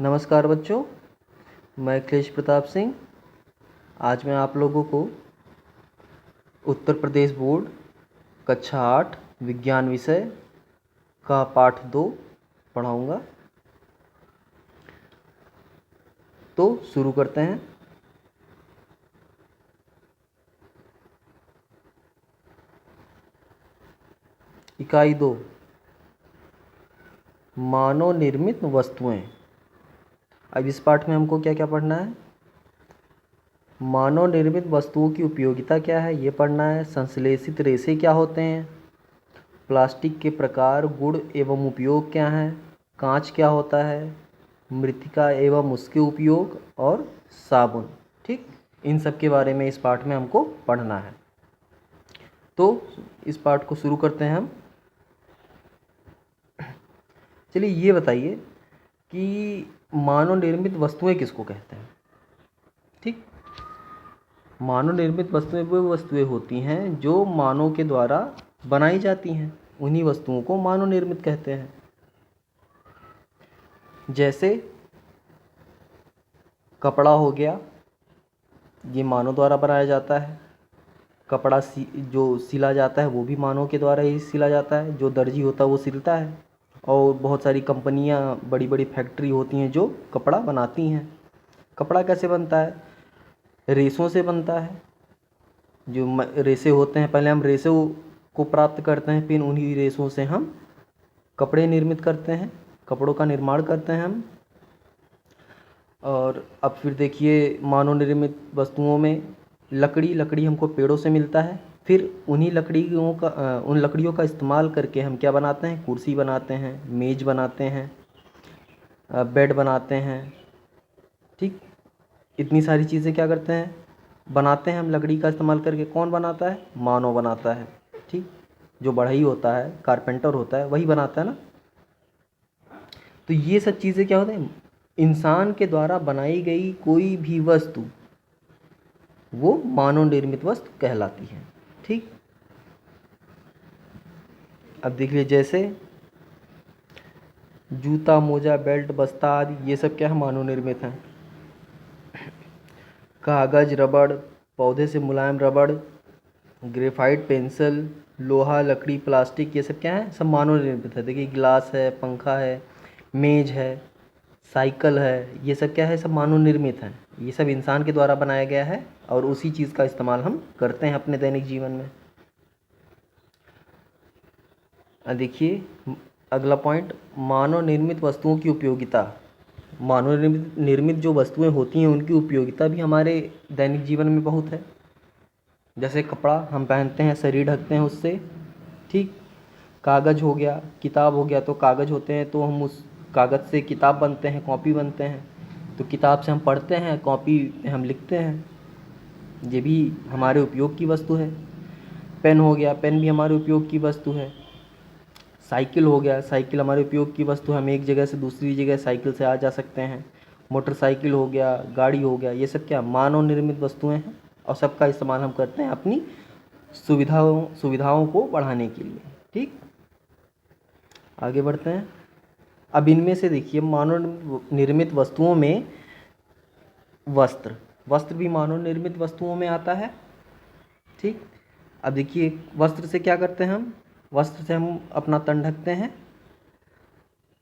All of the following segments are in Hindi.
नमस्कार बच्चों, मैं अखिलेश प्रताप सिंह। आज मैं आप लोगों को उत्तर प्रदेश बोर्ड कक्षा 8 विज्ञान विषय का पाठ 2 पढ़ाऊंगा। तो शुरू करते हैं। इकाई 2, मानव निर्मित वस्तुएं। अब इस पाठ में हमको क्या क्या पढ़ना है? मानव निर्मित वस्तुओं की उपयोगिता क्या है ये पढ़ना है। संश्लेषित रेशे क्या होते हैं, प्लास्टिक के प्रकार, गुण एवं उपयोग क्या हैं, कांच क्या होता है, मृत्तिका एवं उसके उपयोग और साबुन। ठीक, इन सब के बारे में इस पाठ में हमको पढ़ना है। तो इस पाठ को शुरू करते हैं हम। चलिए ये बताइए कि मानव निर्मित वस्तुएं किसको कहते हैं? ठीक, मानव निर्मित वस्तुएं वो वस्तुएं होती हैं जो मानव के द्वारा बनाई जाती हैं, उन्हीं वस्तुओं को मानव निर्मित कहते हैं। जैसे कपड़ा हो गया, ये मानव द्वारा बनाया जाता है। कपड़ा जो सिला जाता है वो भी मानव के द्वारा ही सिला जाता है। जो दर्जी होता है वो सिलता है। और बहुत सारी कंपनियां, बड़ी बड़ी फैक्ट्री होती हैं जो कपड़ा बनाती हैं। कपड़ा कैसे बनता है? रेशों से बनता है। जो रेशे होते हैं, पहले हम रेशों को प्राप्त करते हैं, फिर उन्हीं रेशों से हम कपड़े निर्मित करते हैं, कपड़ों का निर्माण करते हैं हम। और अब फिर देखिए, मानव निर्मित वस्तुओं में लकड़ी हमको पेड़ों से मिलता है। फिर उन्हीं लकड़ियों का उन लकड़ियों का इस्तेमाल करके हम क्या बनाते हैं? कुर्सी बनाते हैं, मेज़ बनाते हैं, बेड बनाते हैं। ठीक, इतनी सारी चीज़ें क्या करते हैं? बनाते हैं हम लकड़ी का इस्तेमाल करके। कौन बनाता है? मानव बनाता है। ठीक, जो बढ़ई होता है, कारपेंटर होता है, वही बनाता है ना। तो ये सब चीज़ें क्या होते हैं? इंसान के द्वारा बनाई गई कोई भी वस्तु वो मानव निर्मित वस्तु कहलाती है। ठीक, अब देख लीजिए, जैसे जूता, मोजा, बेल्ट, बस्ता आदि, ये सब क्या है? मानव निर्मित हैं। कागज, रबड़, पौधे से मुलायम रबड़, ग्रेफाइट, पेंसिल, लोहा, लकड़ी, प्लास्टिक, ये सब क्या है? सब मानव निर्मित है। देखिए, गिलास है, पंखा है, मेज है, साइकिल है, ये सब क्या है? सब मानव निर्मित हैं। ये सब इंसान के द्वारा बनाया गया है और उसी चीज़ का इस्तेमाल हम करते हैं अपने दैनिक जीवन में। देखिए अगला पॉइंट, मानव निर्मित वस्तुओं की उपयोगिता। मानव निर्मित जो वस्तुएं होती हैं उनकी उपयोगिता भी हमारे दैनिक जीवन में बहुत है। जैसे कपड़ा हम पहनते हैं, शरीर ढकते हैं उससे। ठीक, कागज़ हो गया, किताब हो गया, तो कागज़ होते हैं तो हम उस कागज़ से किताब बनते हैं, कॉपी बनते हैं। तो किताब से हम पढ़ते हैं, कॉपी में हम लिखते हैं, ये भी हमारे उपयोग की वस्तु है। पेन हो गया, पेन भी हमारे उपयोग की वस्तु है। साइकिल हो गया, साइकिल हमारे उपयोग की वस्तु है, हम एक जगह से दूसरी जगह साइकिल से आ जा सकते हैं। मोटरसाइकिल हो गया, गाड़ी हो गया, ये सब क्या मानव निर्मित वस्तुएं हैं और सबका इस्तेमाल हम करते हैं अपनी सुविधाओं को बढ़ाने के लिए। ठीक, आगे बढ़ते हैं। अब इनमें से देखिए, मानव निर्मित वस्तुओं में वस्त्र भी मानव निर्मित वस्तुओं में आता है। ठीक, अब देखिए, वस्त्र से क्या करते हैं हम? वस्त्र से हम अपना तन ढकते हैं,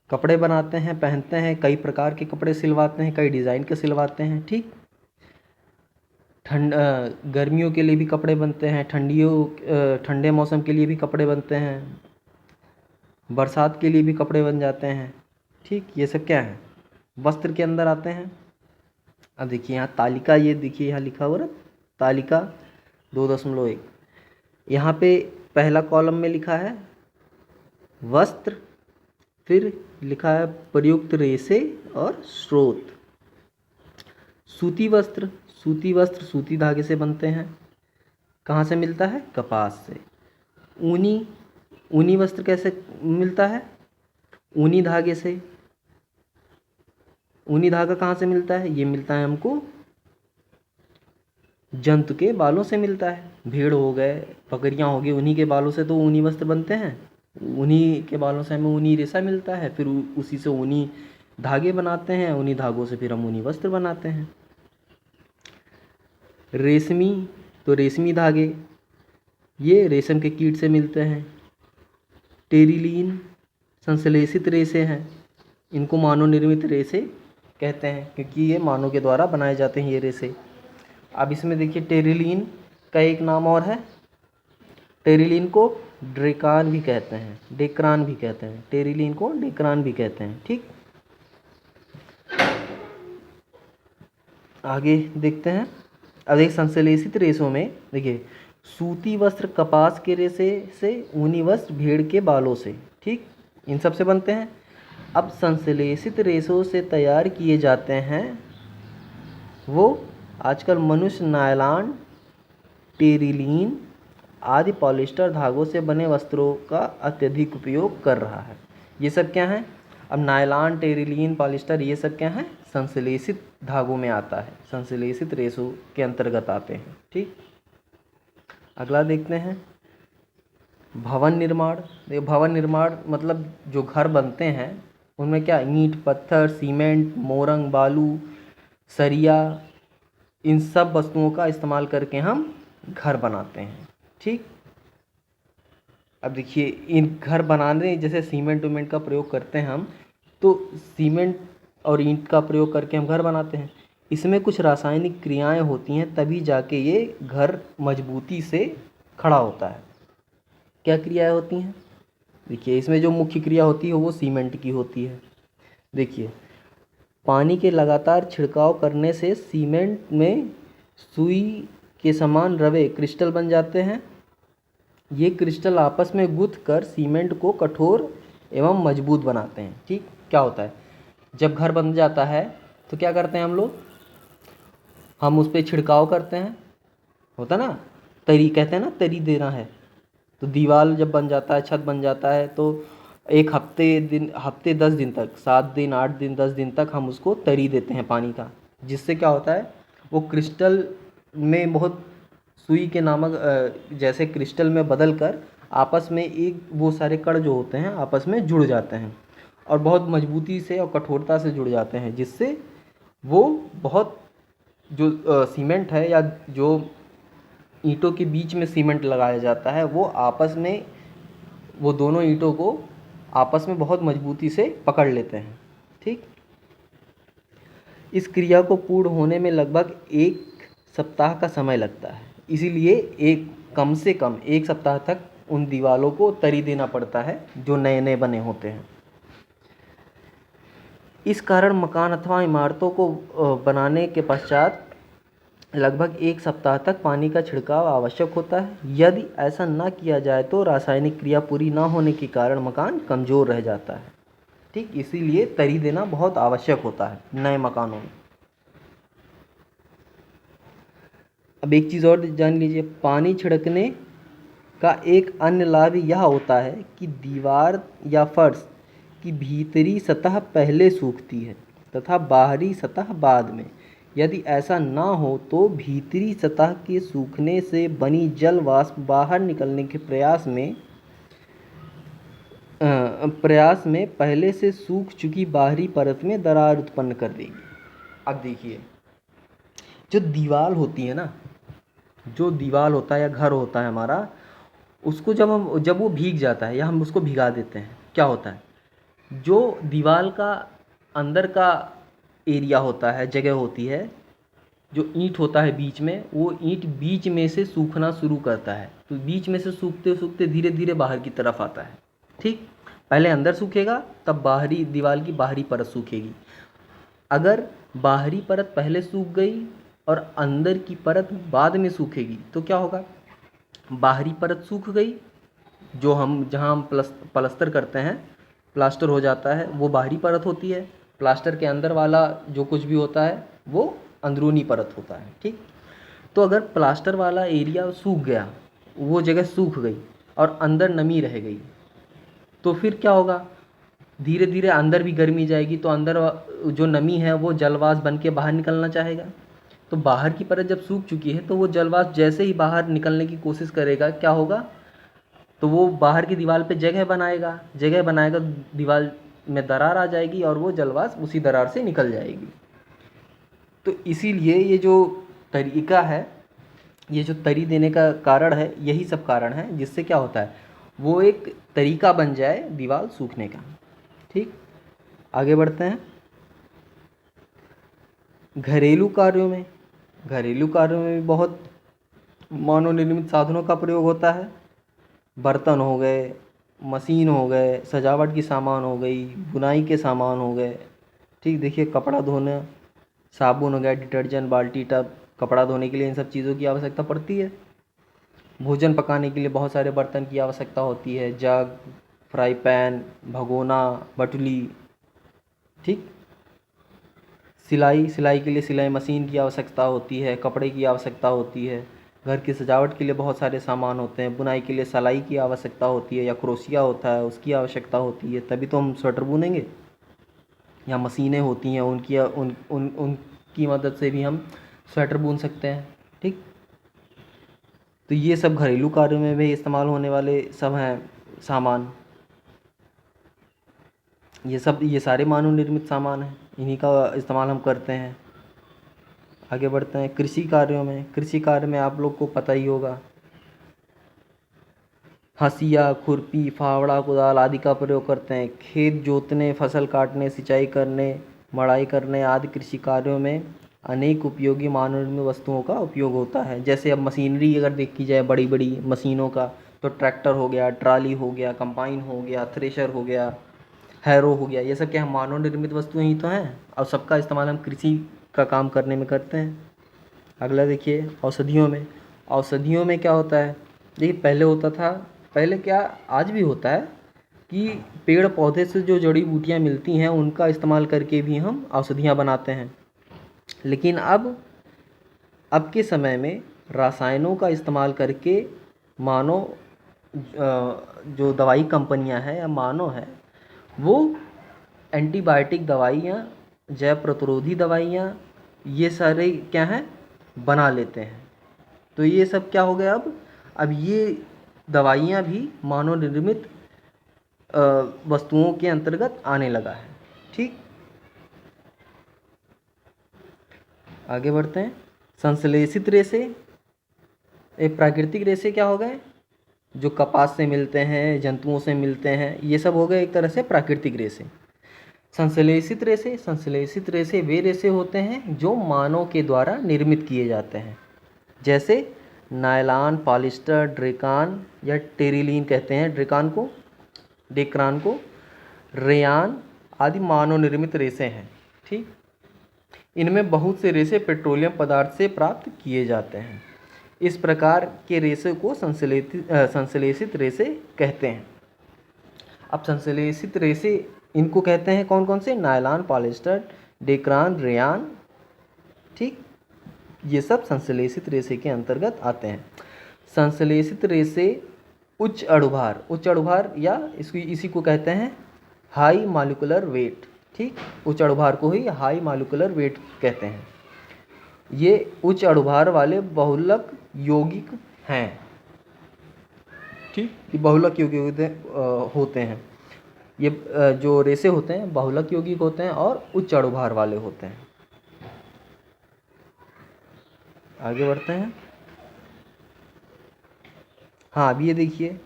कपड़े बनाते हैं, पहनते हैं, कई प्रकार के कपड़े सिलवाते हैं, कई डिज़ाइन के सिलवाते हैं। ठीक, गर्मियों के लिए भी कपड़े बनते हैं, ठंडे मौसम के लिए भी कपड़े बनते हैं, बरसात के लिए भी कपड़े बन जाते हैं। ठीक, ये सब क्या है? वस्त्र के अंदर आते हैं। अब देखिए यहाँ तालिका, ये देखिए यहाँ लिखा हुआ ना, तालिका 2.1। यहाँ पे पहला कॉलम में लिखा है वस्त्र, फिर लिखा है प्रयुक्त रेशे और स्रोत। सूती वस्त्र सूती धागे से बनते हैं। कहाँ से मिलता है? कपास से। ऊनी वस्त्र कैसे मिलता है? ऊनी धागे से। ऊनी धागा कहाँ से मिलता है? ये मिलता है हमको जंतु के बालों से मिलता है। भेड़ हो गए, बकरियाँ हो गई, उन्हीं के बालों से तो ऊनी वस्त्र बनते हैं। उन्हीं के बालों से हमें ऊनी रेशा मिलता है, फिर उसी से ऊनी धागे बनाते हैं, उन्हीं धागों से फिर हम ऊनी वस्त्र बनाते हैं। रेशमी, तो रेशमी धागे ये रेशम के कीट से मिलते हैं। टेरिलीन संश्लेषित रेशे हैं, इनको मानव निर्मित रेशे कहते हैं क्योंकि ये मानव के द्वारा बनाए जाते हैं ये रेशे। अब इसमें देखिए टेरिलीन का एक नाम और है, टेरिलीन को ड्रेकान भी कहते हैं, डेक्रान भी कहते हैं, टेरिलीन को डेक्रान भी कहते हैं। ठीक, आगे देखते हैं। अब एक संश्लेषित रेशों में देखिए सूती वस्त्र कपास के रेशे से, ऊनी वस्त्र भेड़ के बालों से, ठीक, इन सब से बनते हैं। अब संश्लेषित रेशों से तैयार किए जाते हैं वो आजकल मनुष्य नायलॉन, टेरिलीन आदि पॉलिस्टर धागों से बने वस्त्रों का अत्यधिक उपयोग कर रहा है। ये सब क्या हैं? अब नायलॉन, टेरिलीन, पॉलिस्टर ये सब क्या हैं? संश्लेषित धागों में आता है, संश्लेषित रेशों के अंतर्गत आते हैं। ठीक, अगला देखते हैं भवन निर्माण। देखो भवन निर्माण मतलब जो घर बनते हैं उनमें क्या ईंट, पत्थर, सीमेंट, मोरंग, बालू, सरिया, इन सब वस्तुओं का इस्तेमाल करके हम घर बनाते हैं। ठीक, अब देखिए इन घर बनाने जैसे सीमेंट उमेंट का प्रयोग करते हैं हम, तो सीमेंट और ईंट का प्रयोग करके हम घर बनाते हैं। इसमें कुछ रासायनिक क्रियाएं होती हैं तभी जाके ये घर मजबूती से खड़ा होता है। क्या क्रियाएं होती हैं? देखिए इसमें जो मुख्य क्रिया होती है वो सीमेंट की होती है। देखिए पानी के लगातार छिड़काव करने से सीमेंट में सुई के समान रवे क्रिस्टल बन जाते हैं। ये क्रिस्टल आपस में गुथ कर सीमेंट को कठोर एवं मजबूत बनाते हैं। ठीक, क्या होता है जब घर बन जाता है तो क्या करते हैं हम लोग, हम उस पर छिड़काव करते हैं, होता ना, तरी कहते हैं ना, तरी देना है। तो दीवार जब बन जाता है, छत बन जाता है, तो एक हफ्ते 10 दिन तक, 7 दिन 8 दिन 10 दिन तक हम उसको तरी देते हैं पानी का, जिससे क्या होता है वो क्रिस्टल में बहुत सुई के नामक जैसे क्रिस्टल में बदल कर आपस में एक वो सारे कण जो होते हैं आपस में जुड़ जाते हैं और बहुत मजबूती से और कठोरता से जुड़ जाते हैं, जिससे वो बहुत जो सीमेंट है या जो ईंटों के बीच में सीमेंट लगाया जाता है वो आपस में, वो दोनों ईंटों को आपस में बहुत मजबूती से पकड़ लेते हैं। ठीक, इस क्रिया को पूर्ण होने में लगभग 1 सप्ताह का समय लगता है, इसीलिए कम से कम 1 सप्ताह तक उन दीवालों को तरी देना पड़ता है जो नए नए बने होते हैं। इस कारण मकान अथवा इमारतों को बनाने के पश्चात लगभग 1 सप्ताह तक पानी का छिड़काव आवश्यक होता है। यदि ऐसा न किया जाए तो रासायनिक क्रिया पूरी न होने के कारण मकान कमज़ोर रह जाता है। ठीक, इसीलिए तरी देना बहुत आवश्यक होता है नए मकानों में। अब एक चीज़ और जान लीजिए, पानी छिड़कने का एक अन्य लाभ यह होता है कि दीवार या फर्श की भीतरी सतह पहले सूखती है तथा बाहरी सतह बाद में। यदि ऐसा ना हो तो भीतरी सतह के सूखने से बनी जल वाष्प बाहर निकलने के प्रयास में पहले से सूख चुकी बाहरी परत में दरार उत्पन्न कर देगी। अब देखिए जो दीवार होती है ना, जो दीवार होता है या घर होता है हमारा, उसको जब वो भीग जाता है या हम उसको भिगा देते हैं, क्या होता है जो दीवार का अंदर का एरिया होता है, जगह होती है, जो ईंट होता है बीच में, वो ईंट बीच में से सूखना शुरू करता है। तो बीच में से सूखते सूखते धीरे धीरे बाहर की तरफ आता है। ठीक, पहले अंदर सूखेगा तब बाहरी दीवार की बाहरी परत सूखेगी। अगर बाहरी परत पहले सूख गई और अंदर की परत बाद में सूखेगी तो क्या होगा, बाहरी परत सूख गई, जो हम जहाँ हम प्लास्टर करते हैं, प्लास्टर हो जाता है, वो बाहरी परत होती है। प्लास्टर के अंदर वाला जो कुछ भी होता है वो अंदरूनी परत होता है। ठीक, तो अगर प्लास्टर वाला एरिया सूख गया, वो जगह सूख गई और अंदर नमी रह गई, तो फिर क्या होगा, धीरे धीरे अंदर भी गर्मी जाएगी, तो अंदर जो नमी है वो जलवाष्प बन के बाहर निकलना चाहेगा। तो बाहर की परत जब सूख चुकी है तो वो जलवाष्प जैसे ही बाहर निकलने की कोशिश करेगा, क्या होगा, तो वो बाहर की दीवार पे जगह बनाएगा, दीवार में दरार आ जाएगी और वो जलवाष्प उसी दरार से निकल जाएगी। तो इसीलिए ये जो तरीका है, ये जो तरी देने का कारण है, यही सब कारण है जिससे क्या होता है, वो एक तरीका बन जाए दीवार सूखने का। ठीक, आगे बढ़ते हैं। घरेलू कार्यों में भी बहुत मानव निर्मित साधनों का प्रयोग होता है। बर्तन हो गए, मशीन हो गए, सजावट की सामान हो गई, बुनाई के सामान हो गए। ठीक, देखिए कपड़ा धोना, साबुन हो गया, डिटर्जेंट, बाल्टी, टब, कपड़ा धोने के लिए इन सब चीज़ों की आवश्यकता पड़ती है। भोजन पकाने के लिए बहुत सारे बर्तन की आवश्यकता होती है, जग, फ्राई पैन, भगोना, बटुली। ठीक, सिलाई के लिए सिलाई मशीन की आवश्यकता होती है, कपड़े की आवश्यकता होती है। घर की सजावट के लिए बहुत सारे सामान होते हैं। बुनाई के लिए सलाई की आवश्यकता होती है या क्रोशिया होता है, उसकी आवश्यकता होती है, तभी तो हम स्वेटर बुनेंगे। या मशीनें होती हैं, उनकी मदद से भी हम स्वेटर बुन सकते हैं। ठीक, तो ये सब घरेलू कार्यों में भी इस्तेमाल होने वाले सब हैं सामान। ये सारे मानव निर्मित सामान हैं, इन्हीं का इस्तेमाल हम करते हैं। आगे बढ़ते हैं। कृषि कार्य में आप लोग को पता ही होगा, हंसिया, खुरपी, फावड़ा, कुदाल आदि का प्रयोग करते हैं। खेत जोतने, फसल काटने, सिंचाई करने, मड़ाई करने आदि कृषि कार्यों में अनेक उपयोगी मानव निर्मित वस्तुओं का उपयोग होता है। जैसे अब मशीनरी अगर देखी जाए, बड़ी बड़ी मशीनों का, तो ट्रैक्टर हो गया, ट्राली हो गया, कंबाइन हो गया, थ्रेशर हो गया, हैरो हो गया, ये सब क्या मानव निर्मित वस्तुएं ही तो हैं और सबका इस्तेमाल हम कृषि का काम करने में करते हैं। अगला देखिए, औषधियों में क्या होता है। देखिए पहले क्या, आज भी होता है कि पेड़ पौधे से जो जड़ी बूटियाँ मिलती हैं उनका इस्तेमाल करके भी हम औषधियाँ बनाते हैं। लेकिन अब के समय में रसायनों का इस्तेमाल करके मानव जो दवाई कंपनियां हैं या मानव है, वो एंटीबायोटिक दवाइयाँ, जैव प्रतिरोधी दवाइयाँ, ये सारे क्या हैं, बना लेते हैं। तो ये सब क्या हो गया, अब ये दवाइयाँ भी मानव निर्मित वस्तुओं के अंतर्गत आने लगा है। ठीक, आगे बढ़ते हैं। संश्लेषित रेशे, प्राकृतिक रेशे क्या हो गए, जो कपास से मिलते हैं, जंतुओं से मिलते हैं, ये सब हो गए एक तरह से प्राकृतिक रेशे। संश्लेषित रेशे वे रेशे होते हैं जो मानव के द्वारा निर्मित किए जाते हैं। जैसे नायलॉन, पॉलिस्टर, ड्रेकान या टेरिलीन कहते हैं डेक्रान को, रेयान आदि मानव निर्मित रेशे हैं। ठीक, इनमें बहुत से रेशे पेट्रोलियम पदार्थ से प्राप्त किए जाते हैं। इस प्रकार के रेशे को संश्लेषित रेशे कहते हैं। अब संश्लेषित रेशे इनको कहते हैं कौन कौन से, नायलॉन, पॉलिस्टर, डेक्रान, रेयान। ठीक, ये सब संश्लेषित रेशे के अंतर्गत आते हैं। संश्लेषित रेशे उच्च अणुभार या इसी को कहते हैं हाई मॉलिक्यूलर वेट। ठीक, उच्च अणुभार को ही हाई मॉलिक्यूलर वेट कहते हैं। ये उच्च अणुभार वाले बहुलक यौगिक हैं। ठीक, ये बहुलक यौगिक होते हैं। ये जो रेशे होते हैं बहुलक यौगिक होते हैं और उच्च अणुभार वाले होते हैं। आगे बढ़ते हैं। हाँ, अब ये देखिए,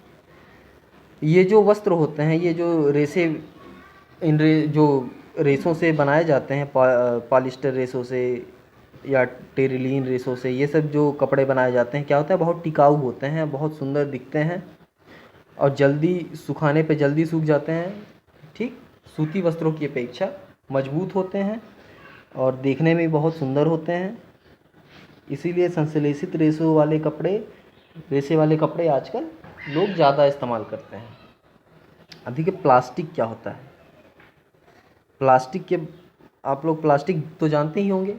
ये जो वस्त्र होते हैं, ये जो रेशे, जो रेशों से बनाए जाते हैं, पॉलिस्टर रेशों से या टेरिलीन रेशों से, ये सब जो कपड़े बनाए जाते हैं, क्या होता है, बहुत टिकाऊ होते हैं, बहुत सुंदर दिखते हैं और जल्दी सुखाने पे जल्दी सूख जाते हैं। ठीक, सूती वस्त्रों की अपेक्षा मजबूत होते हैं और देखने में बहुत सुंदर होते हैं। इसीलिए संश्लेषित रेशे वाले कपड़े आजकल लोग ज़्यादा इस्तेमाल करते हैं। अब देखिए प्लास्टिक क्या होता है। आप लोग प्लास्टिक तो जानते ही होंगे।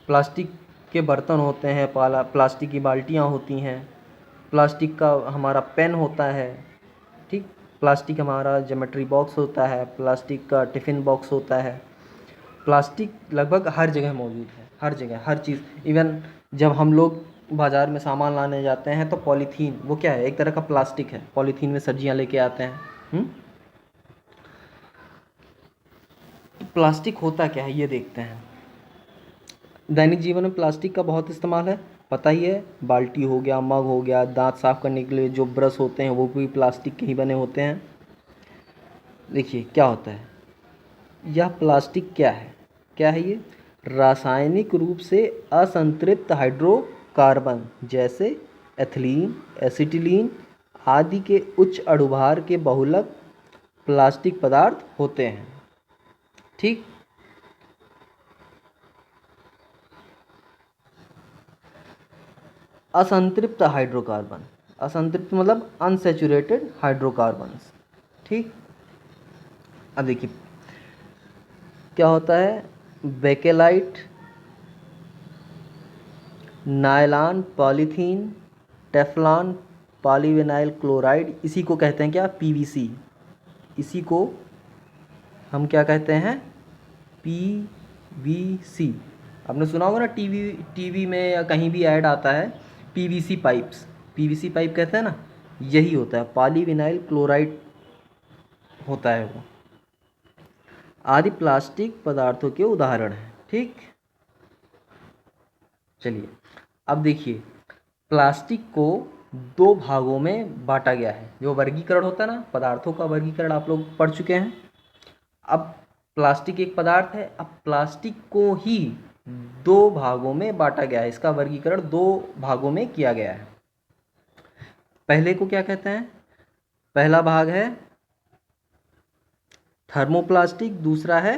प्लास्टिक के बर्तन होते हैं, प्लास्टिक की बाल्टियाँ होती हैं, प्लास्टिक का हमारा पेन होता है। ठीक, प्लास्टिक हमारा ज्योमेट्री बॉक्स होता है, प्लास्टिक का टिफ़िन बॉक्स होता है। प्लास्टिक लगभग हर जगह मौजूद है, हर जगह, हर चीज़। इवन जब हम लोग बाज़ार में सामान लाने जाते हैं तो पॉलीथीन, वो क्या है, एक तरह का प्लास्टिक है। पॉलीथीन में सब्जियां लेके आते हैं। प्लास्टिक होता क्या है ये देखते हैं। दैनिक जीवन में प्लास्टिक का बहुत इस्तेमाल है, पता ही है। बाल्टी हो गया, मग हो गया, दांत साफ करने के लिए जो ब्रश होते हैं वो भी प्लास्टिक के ही बने होते हैं। देखिए क्या होता है, यह प्लास्टिक क्या है, क्या है ये? रासायनिक रूप से असंतृप्त हाइड्रोकार्बन जैसे एथिलीन, एसिटिलीन आदि के उच्च अणुभार के बहुलक प्लास्टिक पदार्थ होते हैं। ठीक, असंतृप्त हाइड्रोकार्बन, असंतृप्त मतलब अनसैचुरेटेड हाइड्रोकार्बन्स। ठीक, अब देखिए क्या होता है, bakelite, nylon, polythene, Teflon, polyvinyl chloride, इसी को कहते हैं क्या, पीवीसी। इसी को हम क्या कहते हैं, पीवीसी। आपने सुना होगा ना, टीवी में या कहीं भी ऐड आता है पीवीसी पाइप्स, पीवीसी पाइप कहते हैं ना, यही होता है, पॉलीविनाइल क्लोराइड होता है वो। आदि प्लास्टिक पदार्थों के उदाहरण हैं। ठीक, चलिए अब देखिए, प्लास्टिक को दो भागों में बांटा गया है। जो वर्गीकरण होता है ना, पदार्थों का वर्गीकरण आप लोग पढ़ चुके हैं। अब प्लास्टिक एक पदार्थ है, अब प्लास्टिक को ही दो भागों में बांटा गया है, इसका वर्गीकरण दो भागों में किया गया है। पहले को क्या कहते हैं, पहला भाग है थर्मोप्लास्टिक, दूसरा है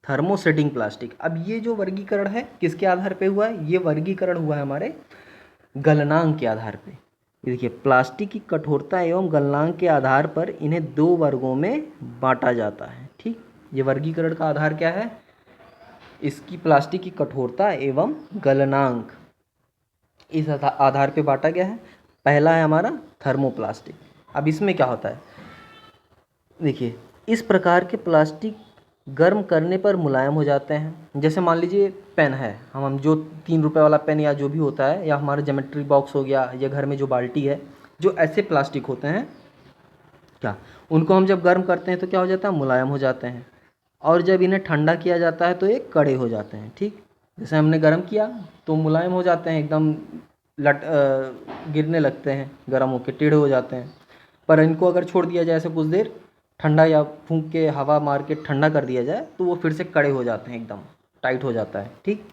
थर्मोसेटिंग प्लास्टिक। अब ये जो वर्गीकरण है किसके आधार पे हुआ है, ये वर्गीकरण हुआ है हमारे गलनांक के आधार पे। देखिए, प्लास्टिक की कठोरता एवं गलनांक के आधार पर इन्हें दो वर्गों में बांटा जाता है। ठीक, ये वर्गीकरण का आधार क्या है, इसकी प्लास्टिक की कठोरता एवं गलनांक, इस आधार पे बांटा गया है। पहला है हमारा थर्मोप्लास्टिक। अब इसमें क्या होता है, देखिए इस प्रकार के प्लास्टिक गर्म करने पर मुलायम हो जाते हैं। जैसे मान लीजिए पेन है, हम जो 3 रुपये वाला पेन या जो भी होता है, या हमारा ज्योमेट्री बॉक्स हो गया, या घर में जो बाल्टी है, जो ऐसे प्लास्टिक होते हैं क्या, उनको हम जब गर्म करते हैं तो क्या हो जाता है, मुलायम हो जाते हैं। और जब इन्हें ठंडा किया जाता है तो ये कड़े हो जाते हैं। ठीक, जैसे हमने गर्म किया तो मुलायम हो जाते हैं, एकदम गिरने लगते हैं, गर्म होकर टेढ़े हो जाते हैं। पर इनको अगर छोड़ दिया जाए ऐसे कुछ देर, ठंडा या फूंक के हवा मार के ठंडा कर दिया जाए, तो वो फिर से कड़े हो जाते हैं, एकदम टाइट हो जाता है। ठीक,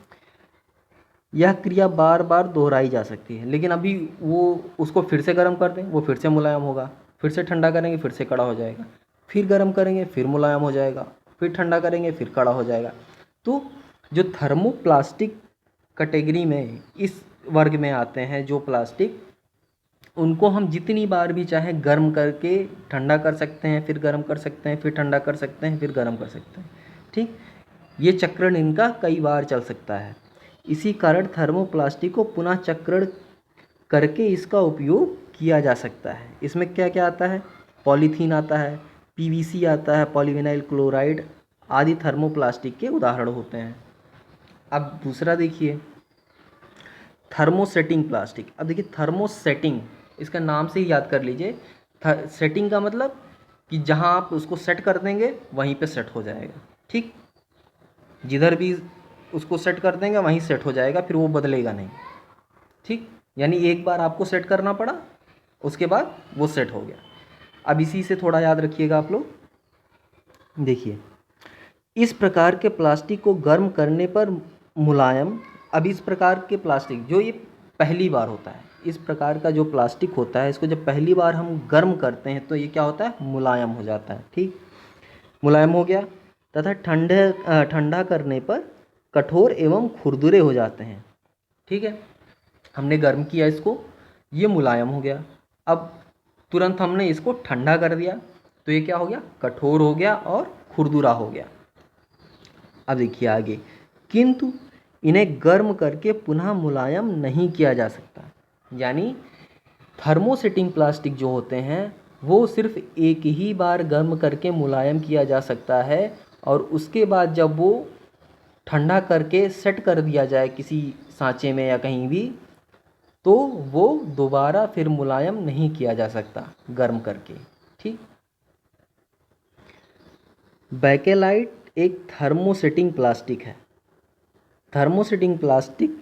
यह क्रिया बार बार दोहराई जा सकती है। लेकिन अभी वो उसको फिर से गर्म कर दें, वो फिर से मुलायम होगा, फिर से ठंडा करेंगे फिर से कड़ा हो जाएगा, फिर गर्म करेंगे फिर मुलायम हो जाएगा, फिर ठंडा करेंगे फिर कड़ा हो जाएगा। तो जो थर्मोप्लास्टिक कैटेगरी में, इस वर्ग में आते हैं जो प्लास्टिक, उनको हम जितनी बार भी चाहें गर्म करके ठंडा कर सकते हैं, फिर गर्म कर सकते हैं, फिर ठंडा कर सकते हैं, फिर गर्म कर सकते हैं। ठीक, ये चक्रण इनका कई बार चल सकता है। इसी कारण थर्मोप्लास्टिक को पुनः चक्रण करके इसका उपयोग किया जा सकता है। इसमें क्या क्या आता है, पॉलीथीन आता है, पीवीसी आता है, पॉलीविनाइल क्लोराइड आदि थर्मोप्लास्टिक के उदाहरण होते हैं। अब दूसरा देखिए, थर्मोसेटिंग प्लास्टिक। अब देखिए थर्मोसेटिंग, इसका नाम से ही याद कर लीजिए, सेटिंग का मतलब कि जहाँ आप उसको सेट कर देंगे वहीं पे सेट हो जाएगा। ठीक, जिधर भी उसको सेट कर देंगे वहीं सेट हो जाएगा, फिर वो बदलेगा नहीं। ठीक, यानी एक बार आपको सेट करना पड़ा, उसके बाद वो सेट हो गया। अब इसी से थोड़ा याद रखिएगा आप लोग। देखिए, इस प्रकार के प्लास्टिक को गर्म करने पर मुलायम, अब इस प्रकार के प्लास्टिक जो ये पहली बार होता है, इस प्रकार का जो प्लास्टिक होता है, इसको जब पहली बार हम गर्म करते हैं तो ये क्या होता है, मुलायम हो जाता है। ठीक, मुलायम हो गया, तथा ठंडा करने पर कठोर एवं खुरदुरे हो जाते हैं। ठीक है, हमने गर्म किया इसको, ये मुलायम हो गया। अब तुरंत हमने इसको ठंडा कर दिया तो ये क्या हो गया, कठोर हो गया और खुरदुरा हो गया। अब देखिए आगे, किंतु इन्हें गर्म करके पुनः मुलायम नहीं किया जा सकता। यानी थर्मोसेटिंग प्लास्टिक जो होते हैं वो सिर्फ एक ही बार गर्म करके मुलायम किया जा सकता है, और उसके बाद जब वो ठंडा करके सेट कर दिया जाए किसी सांचे में या कहीं भी, तो वो दोबारा फिर मुलायम नहीं किया जा सकता गर्म करके। ठीक, बेकेलाइट, एक थर्मोसेटिंग प्लास्टिक है। थर्मोसेटिंग प्लास्टिक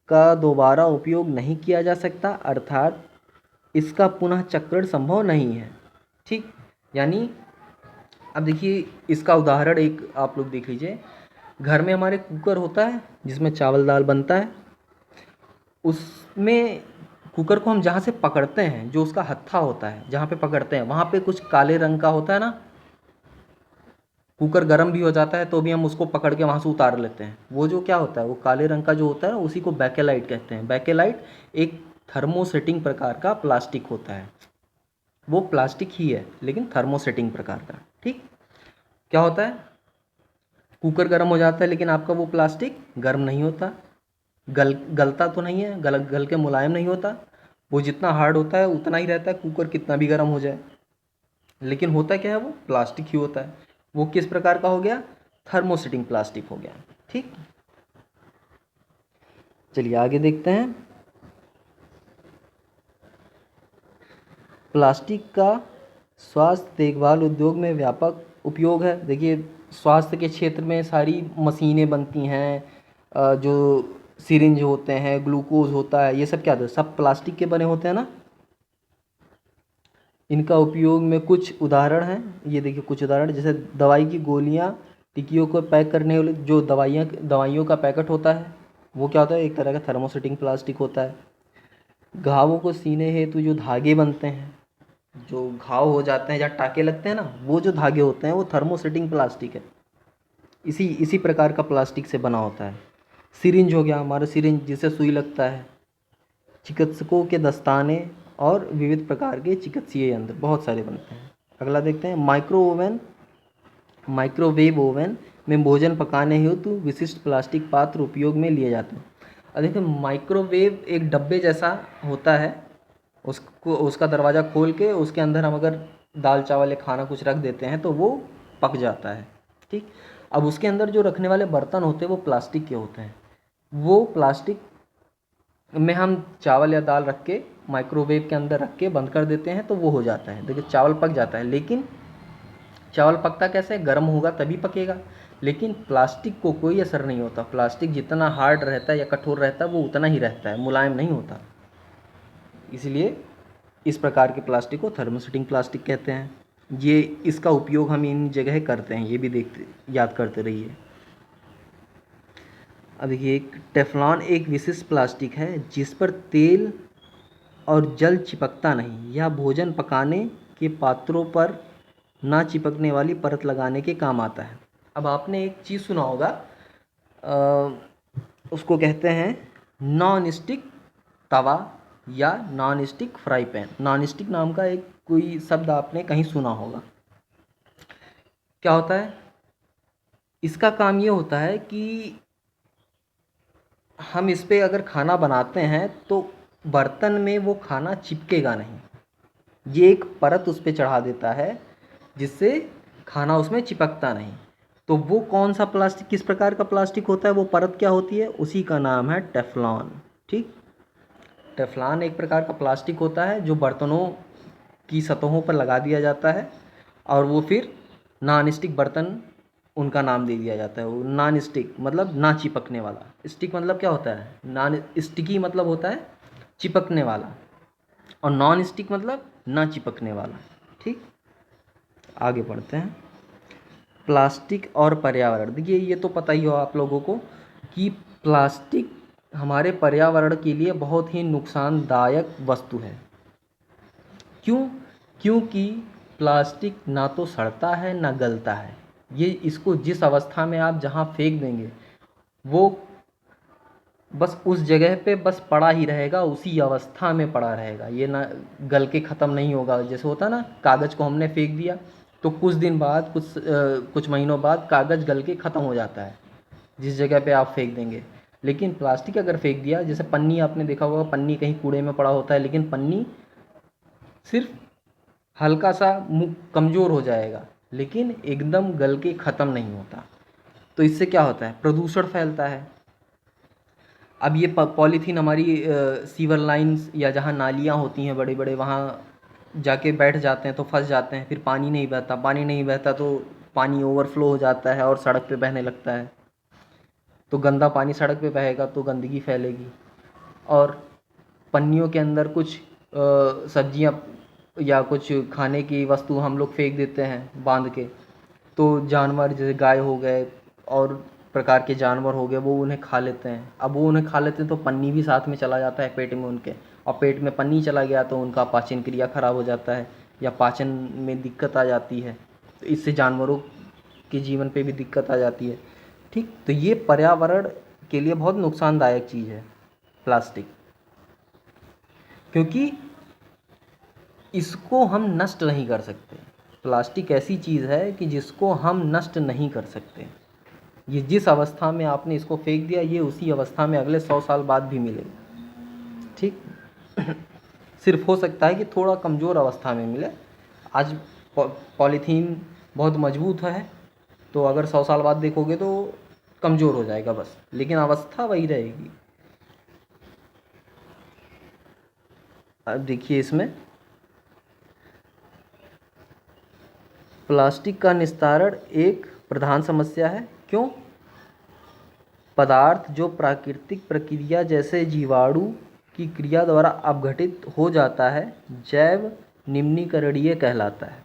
का दोबारा उपयोग नहीं किया जा सकता, अर्थात इसका पुनः चक्रण संभव नहीं है। ठीक, यानी अब देखिए इसका उदाहरण एक आप लोग देख लीजिए। घर में हमारे कुकर होता है जिसमें चावल दाल बनता है। उसमें कुकर को हम जहाँ से पकड़ते हैं, जो उसका हत्था होता है जहाँ पे पकड़ते हैं, वहाँ पे कुछ काले रंग का होता है ना। कुकर गर्म भी हो जाता है तो भी हम उसको पकड़ के वहाँ से उतार लेते हैं। वो जो क्या होता है, वो काले रंग का जो होता है उसी को बैकेलाइट कहते हैं। बैकेलाइट एक थर्मोसेटिंग प्रकार का प्लास्टिक होता है। वो प्लास्टिक ही है लेकिन थर्मोसेटिंग प्रकार का। ठीक, क्या होता है, कुकर गर्म हो जाता है लेकिन आपका वो प्लास्टिक गर्म नहीं होता, गलता तो नहीं है, गल के मुलायम नहीं होता। वो जितना हार्ड होता है उतना ही रहता है, कुकर कितना भी गर्म हो जाए। लेकिन होता क्या है, वो प्लास्टिक ही होता है। वो किस प्रकार का हो गया, थर्मोसेटिंग प्लास्टिक हो गया। ठीक, चलिए आगे देखते हैं। प्लास्टिक का स्वास्थ्य देखभाल उद्योग में व्यापक उपयोग है। देखिए स्वास्थ्य के क्षेत्र में सारी मशीनें बनती हैं, जो सिरिंज होते हैं, ग्लूकोज होता है, ये सब क्या होता है, सब प्लास्टिक के बने होते हैं ना। इनका उपयोग में कुछ उदाहरण हैं, ये देखिए कुछ उदाहरण, जैसे दवाई की गोलियां, टिकियों को पैक करने वाले जो दवाइयों का पैकेट होता है, वो क्या होता है, एक तरह का थर्मोसेटिंग प्लास्टिक होता है। घावों को सीने हेतु जो धागे बनते हैं, जो घाव हो जाते हैं या टाके लगते हैं ना, वो जो धागे होते हैं वो थर्मोसेटिंग प्लास्टिक है। इसी प्रकार का प्लास्टिक से बना होता है। सिरिंज हो गया हमारा, सिरिंज जिसे सुई लगता है। चिकित्सकों के दस्ताने और विविध प्रकार के चिकित्सीय यंत्र बहुत सारे बनते हैं। अगला देखते हैं, माइक्रोवेव ओवन में भोजन पकाने हेतु विशिष्ट प्लास्टिक पात्र उपयोग में लिए जाते हैं। अब देखिए माइक्रोवेव एक डब्बे जैसा होता है, उसका दरवाज़ा खोल के उसके अंदर हम अगर दाल चावल या खाना कुछ रख देते हैं तो वो पक जाता है। ठीक, अब उसके अंदर जो रखने वाले बर्तन होते हैं वो प्लास्टिक के होते हैं। वो प्लास्टिक में हम चावल या दाल रख के माइक्रोवेव के अंदर रख के बंद कर देते हैं तो वो हो जाता है। देखिए चावल पक जाता है, लेकिन चावल पकता कैसे, गर्म होगा तभी पकेगा। लेकिन प्लास्टिक को कोई असर नहीं होता। प्लास्टिक जितना हार्ड रहता है या कठोर रहता है वो उतना ही रहता है, मुलायम नहीं होता। इसलिए इस प्रकार के प्लास्टिक को थर्मोसेटिंग प्लास्टिक कहते हैं। ये इसका उपयोग हम इन जगह करते हैं, ये भी याद करते रहिए। अब देखिए एक टेफ्लॉन एक विशिष्ट प्लास्टिक है जिस पर तेल और जल चिपकता नहीं, यह भोजन पकाने के पात्रों पर ना चिपकने वाली परत लगाने के काम आता है। अब आपने एक चीज़ सुना होगा, उसको कहते हैं नॉन स्टिक तवा या non stick fry pan. Non stick नाम का एक कोई शब्द आपने कहीं सुना होगा। क्या होता है, इसका काम ये होता है कि हम इस पे अगर खाना बनाते हैं तो बर्तन में वो खाना चिपकेगा नहीं। ये एक परत उस पे चढ़ा देता है जिससे खाना उसमें चिपकता नहीं। तो वो कौन सा प्लास्टिक, किस प्रकार का प्लास्टिक होता है, वो परत क्या होती है, उसी का नाम है टेफ्लॉन। ठीक, टेफ्लॉन एक प्रकार का प्लास्टिक होता है जो बर्तनों की सतहों पर लगा दिया जाता है और वो फिर नॉन स्टिक बर्तन उनका नाम दे दिया जाता है। वो नॉन स्टिक मतलब ना चिपकने वाला। स्टिक मतलब क्या होता है, नॉन स्टिकी मतलब होता है चिपकने वाला, और नॉन स्टिक मतलब ना चिपकने वाला। ठीक, आगे बढ़ते हैं। प्लास्टिक और पर्यावरण। देखिए ये तो पता ही हो आप लोगों को कि प्लास्टिक हमारे पर्यावरण के लिए बहुत ही नुकसानदायक वस्तु है। क्यों, क्योंकि प्लास्टिक ना तो सड़ता है ना गलता है। ये इसको जिस अवस्था में आप जहाँ फेंक देंगे वो बस उस जगह पे बस पड़ा ही रहेगा, उसी अवस्था में पड़ा रहेगा। ये ना गल के ख़त्म नहीं होगा। जैसे होता ना, कागज़ को हमने फेंक दिया तो कुछ दिन बाद कुछ महीनों बाद कागज़ गल के ख़त्म हो जाता है जिस जगह पे आप फेंक देंगे। लेकिन प्लास्टिक अगर फेंक दिया, जैसे पन्नी आपने देखा होगा, पन्नी कहीं कूड़े में पड़ा होता है लेकिन पन्नी सिर्फ हल्का सा कमज़ोर हो जाएगा लेकिन एकदम गल के ख़त्म नहीं होता। तो इससे क्या होता है, प्रदूषण फैलता है। अब ये पॉलीथीन हमारी सीवर लाइंस या जहाँ नालियाँ होती हैं बड़े बड़े, वहाँ जाके बैठ जाते हैं तो फंस जाते हैं, फिर पानी नहीं बहता। पानी नहीं बहता तो पानी ओवरफ्लो हो जाता है और सड़क पे बहने लगता है, तो गंदा पानी सड़क पे बहेगा तो गंदगी फैलेगी। और पन्नियों के अंदर कुछ सब्जियां या कुछ खाने की वस्तु हम लोग फेंक देते हैं बांध के, तो जानवर जैसे गाय हो गए और प्रकार के जानवर हो गए, वो उन्हें खा लेते हैं। अब वो उन्हें खा लेते हैं तो पन्नी भी साथ में चला जाता है पेट में उनके, और पेट में पन्नी चला गया तो उनका पाचन क्रिया खराब हो जाता है या पाचन में दिक्कत आ जाती है, तो इससे जानवरों के जीवन पे भी दिक्कत आ जाती है। ठीक, तो ये पर्यावरण के लिए बहुत नुकसानदायक चीज़ है प्लास्टिक, क्योंकि इसको हम नष्ट नहीं कर सकते। प्लास्टिक ऐसी चीज़ है कि जिसको हम नष्ट नहीं कर सकते। ये जिस अवस्था में आपने इसको फेंक दिया, ये उसी अवस्था में अगले 100 साल बाद भी मिलेगा। ठीक, सिर्फ हो सकता है कि थोड़ा कमज़ोर अवस्था में मिले। आज पॉलीथीन बहुत मजबूत है, तो अगर 100 साल बाद देखोगे तो कमज़ोर हो जाएगा बस, लेकिन अवस्था वही रहेगी। अब देखिए, इसमें प्लास्टिक का निस्तारण एक प्रधान समस्या है। क्यों? पदार्थ जो प्राकृतिक प्रक्रिया जैसे जीवाणु की क्रिया द्वारा अपघटित हो जाता है, जैव निम्नीकरणीय कहलाता है।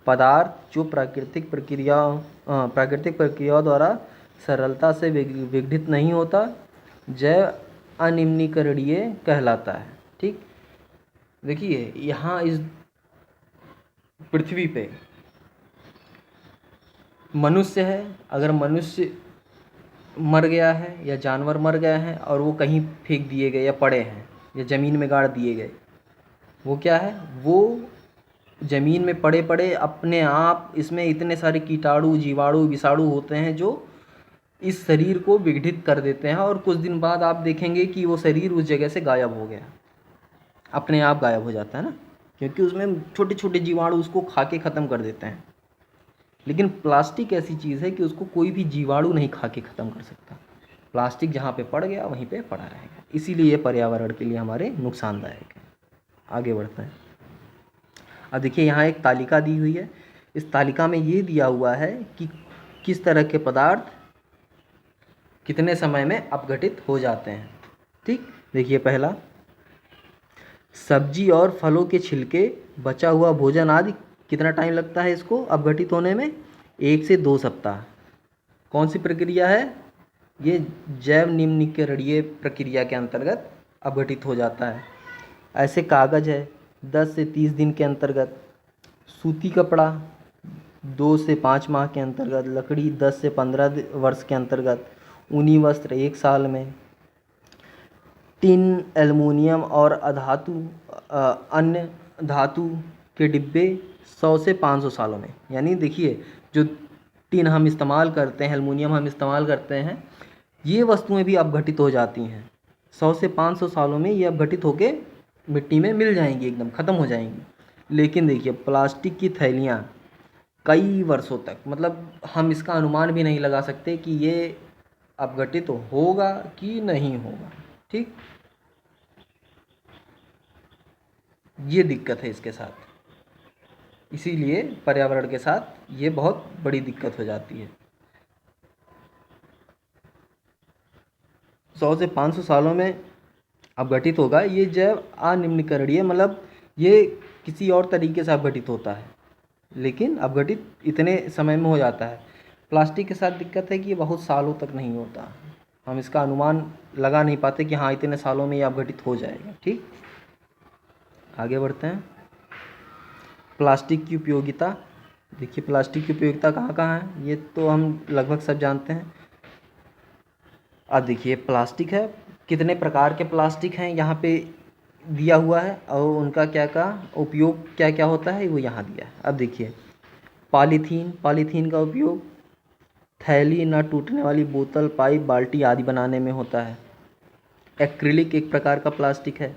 पदार्थ जो प्राकृतिक प्रक्रियाओं द्वारा सरलता से विघटित नहीं होता, जैव अनिम्नीकरणीय कहलाता है। ठीक, देखिए यहाँ इस पृथ्वी पे मनुष्य है, अगर मनुष्य मर गया है या जानवर मर गए हैं और वो कहीं फेंक दिए गए या पड़े हैं या ज़मीन में गाड़ दिए गए, वो क्या है, वो ज़मीन में पड़े पड़े अपने आप, इसमें इतने सारे कीटाणु जीवाणु विषाणु होते हैं जो इस शरीर को विघटित कर देते हैं, और कुछ दिन बाद आप देखेंगे कि वो शरीर उस जगह से गायब हो गया, अपने आप गायब हो जाता है ना, क्योंकि उसमें छोटे छोटे जीवाणु उसको खा के ख़त्म कर देते हैं। लेकिन प्लास्टिक ऐसी चीज़ है कि उसको कोई भी जीवाणु नहीं खा के ख़त्म कर सकता। प्लास्टिक जहाँ पे पड़ गया वहीं पे पड़ा रहेगा, इसीलिए ये पर्यावरण के लिए हमारे नुकसानदायक है। आगे बढ़ते हैं। अब देखिए यहाँ एक तालिका दी हुई है। इस तालिका में ये दिया हुआ है कि किस तरह के पदार्थ कितने समय में अपघटित हो जाते हैं। ठीक, देखिए पहला, सब्जी और फलों के छिलके, बचा हुआ भोजन आदि कितना टाइम लगता है इसको अपघटित होने में? 1 से 2 सप्ताह। कौन सी प्रक्रिया है ये? जैव निम्नीकरणीय प्रक्रिया के अंतर्गत अपघटित हो जाता है। ऐसे कागज़ है 10 से 30 दिन के अंतर्गत, सूती कपड़ा 2 से 5 माह के अंतर्गत, लकड़ी 10 से 15 वर्ष के अंतर्गत, ऊनी वस्त्र 1 साल में, टिन, एल्युमिनियम और अन्य धातु के डिब्बे 100 से 500 सालों में। यानी देखिए, जो टिन हम इस्तेमाल करते हैं, एल्युमिनियम हम इस्तेमाल करते हैं, ये वस्तुएं भी अपघटित हो जाती हैं। 100 से 500 सालों में ये अपघटित होके मिट्टी में मिल जाएंगी, एकदम ख़त्म हो जाएंगी। लेकिन देखिए, प्लास्टिक की थैलियाँ कई वर्षों तक, मतलब हम इसका अनुमान भी नहीं लगा सकते कि ये अपघटित होगा कि नहीं होगा। ठीक, ये दिक्कत है इसके साथ, इसीलिए पर्यावरण के साथ ये बहुत बड़ी दिक्कत हो जाती है। 100 से 500 सालों में अपघटित होगा। ये जैव अनिम्नीकरणीय, मतलब ये किसी और तरीके से अपघटित होता है, लेकिन अपघटित इतने समय में हो जाता है। प्लास्टिक के साथ दिक्कत है कि ये बहुत सालों तक नहीं होता, हम इसका अनुमान लगा नहीं पाते कि हाँ इतने सालों में ये अपघटित हो जाएगा। ठीक, आगे बढ़ते हैं। प्लास्टिक की उपयोगिता। देखिए, प्लास्टिक की उपयोगिता कहाँ कहाँ है, ये तो हम लगभग सब जानते हैं। अब देखिए, प्लास्टिक है, कितने प्रकार के प्लास्टिक हैं यहाँ पे दिया हुआ है, और उनका क्या क्या उपयोग क्या क्या होता है वो यहाँ दिया है। अब देखिए, पॉलीथीन का उपयोग थैली, न टूटने वाली बोतल, पाइप, बाल्टी आदि बनाने में होता है। एक्रिलिक एक प्रकार का प्लास्टिक है,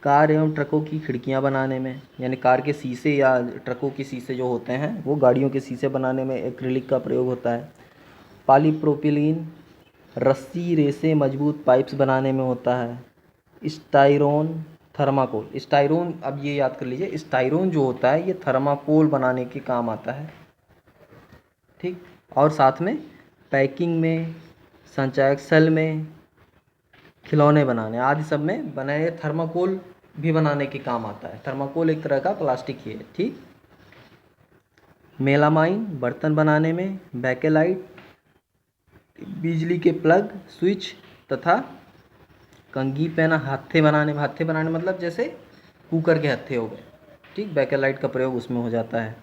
कार एवं ट्रकों की खिड़कियां बनाने में, यानी कार के शीशे या ट्रकों के शीशे जो होते हैं वो गाड़ियों के शीशे बनाने में एक्रिलिक का प्रयोग होता है। पॉलीप्रोपिलीन रस्सी, रेसे, मजबूत पाइप्स बनाने में होता है। स्टाइरोन, थर्माकोल। स्टाइरोन, अब ये याद कर लीजिए, स्टाइरोन जो होता है ये थर्माकोल बनाने के काम आता है। ठीक। और साथ में पैकिंग में, संचायक सेल में, खिलौने बनाने आदि सब में बनाए। थर्माकोल भी बनाने के काम आता है। थर्माकोल एक तरह का प्लास्टिक ही है, ठीक। मेलामाइन बर्तन बनाने में, बैकेलाइट बिजली के प्लग स्विच तथा कंघी पेना हत्थे बनाने में। हत्थे बनाने मतलब जैसे कुकर के हत्थे हो गए, ठीक। बैकेलाइट का प्रयोग उसमें हो जाता है।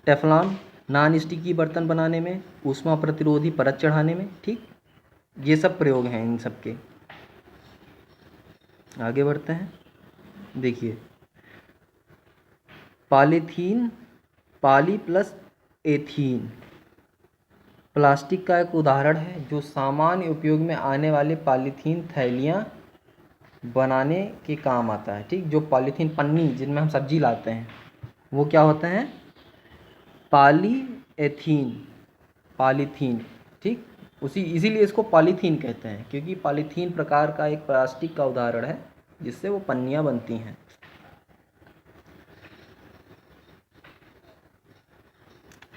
टेफलॉन नॉन स्टिकी बर्तन बनाने में, ऊष्मा प्रतिरोधी परत चढ़ाने में, ठीक। ये सब प्रयोग हैं इन सब के। आगे बढ़ते हैं। देखिए polythene, poly plus ethene plastic का एक उदाहरण है जो सामान्य उपयोग में आने वाले पॉलीथीन थैलियाँ बनाने के काम आता है, ठीक। जो पॉलीथीन पन्नी जिनमें हम सब्जी लाते हैं वो क्या होते हैं, पॉलीएथीन, पॉलीथीन, ठीक। इसीलिए इसको पॉलीथीन कहते हैं क्योंकि पॉलीथीन प्रकार का एक प्लास्टिक का उदाहरण है जिससे वो पन्नियाँ बनती हैं।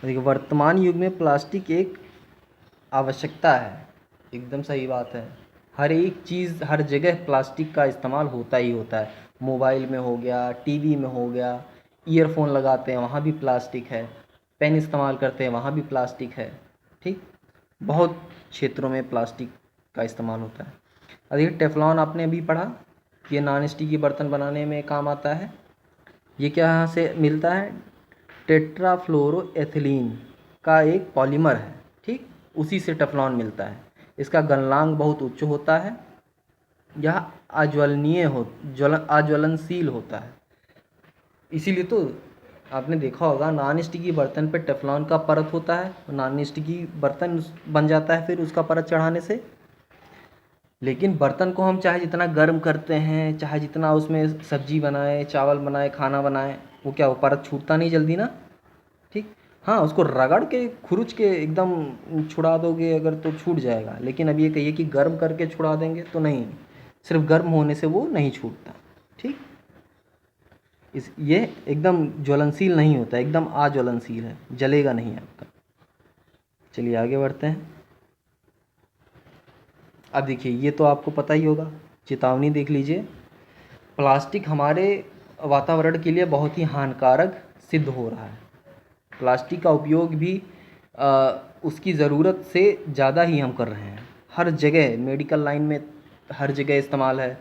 देखिए वर्तमान युग में प्लास्टिक एक आवश्यकता है, एकदम सही बात है। हर एक चीज़ हर जगह प्लास्टिक का इस्तेमाल होता ही होता है। मोबाइल में हो गया, टीवी में हो गया, ईयरफोन लगाते हैं वहाँ भी प्लास्टिक है, पेन इस्तेमाल करते हैं वहाँ भी प्लास्टिक है, ठीक। बहुत क्षेत्रों में प्लास्टिक का इस्तेमाल होता है। अधिक टेफ्लॉन आपने अभी पढ़ा, ये नॉन स्टिकी बर्तन बनाने में काम आता है। ये क्या यहाँ से मिलता है, टेट्राफ्लोरोएथिलीन का एक पॉलीमर है, ठीक। उसी से टेफ्लॉन मिलता है। इसका गलनांक बहुत उच्च होता है। यह अज्वलनशील होता है। इसीलिए तो आपने देखा होगा नॉन स्टिकी बर्तन पे टेफ्लॉन का परत होता है, नॉन स्टिकी बर्तन बन जाता है फिर उसका परत चढ़ाने से। लेकिन बर्तन को हम चाहे जितना गर्म करते हैं, चाहे जितना उसमें सब्जी बनाए, चावल बनाए, खाना बनाए, वो क्या वो परत छूटता नहीं जल्दी ना, ठीक। हाँ उसको रगड़ के खुरुच के एकदम छुड़ा दोगे अगर तो छूट जाएगा, लेकिन अब ये कहिए कि गर्म करके छुड़ा देंगे तो नहीं, सिर्फ गर्म होने से वो नहीं छूटता, ठीक। ये एकदम ज्वलनशील नहीं होता, एकदम अज्वलनशील है, जलेगा नहीं आपका। चलिए आगे बढ़ते हैं। अब देखिए ये तो आपको पता ही होगा, चेतावनी देख लीजिए। प्लास्टिक हमारे वातावरण के लिए बहुत ही हानिकारक सिद्ध हो रहा है। प्लास्टिक का उपयोग भी उसकी ज़रूरत से ज़्यादा ही हम कर रहे हैं। हर जगह मेडिकल लाइन में हर जगह इस्तेमाल है।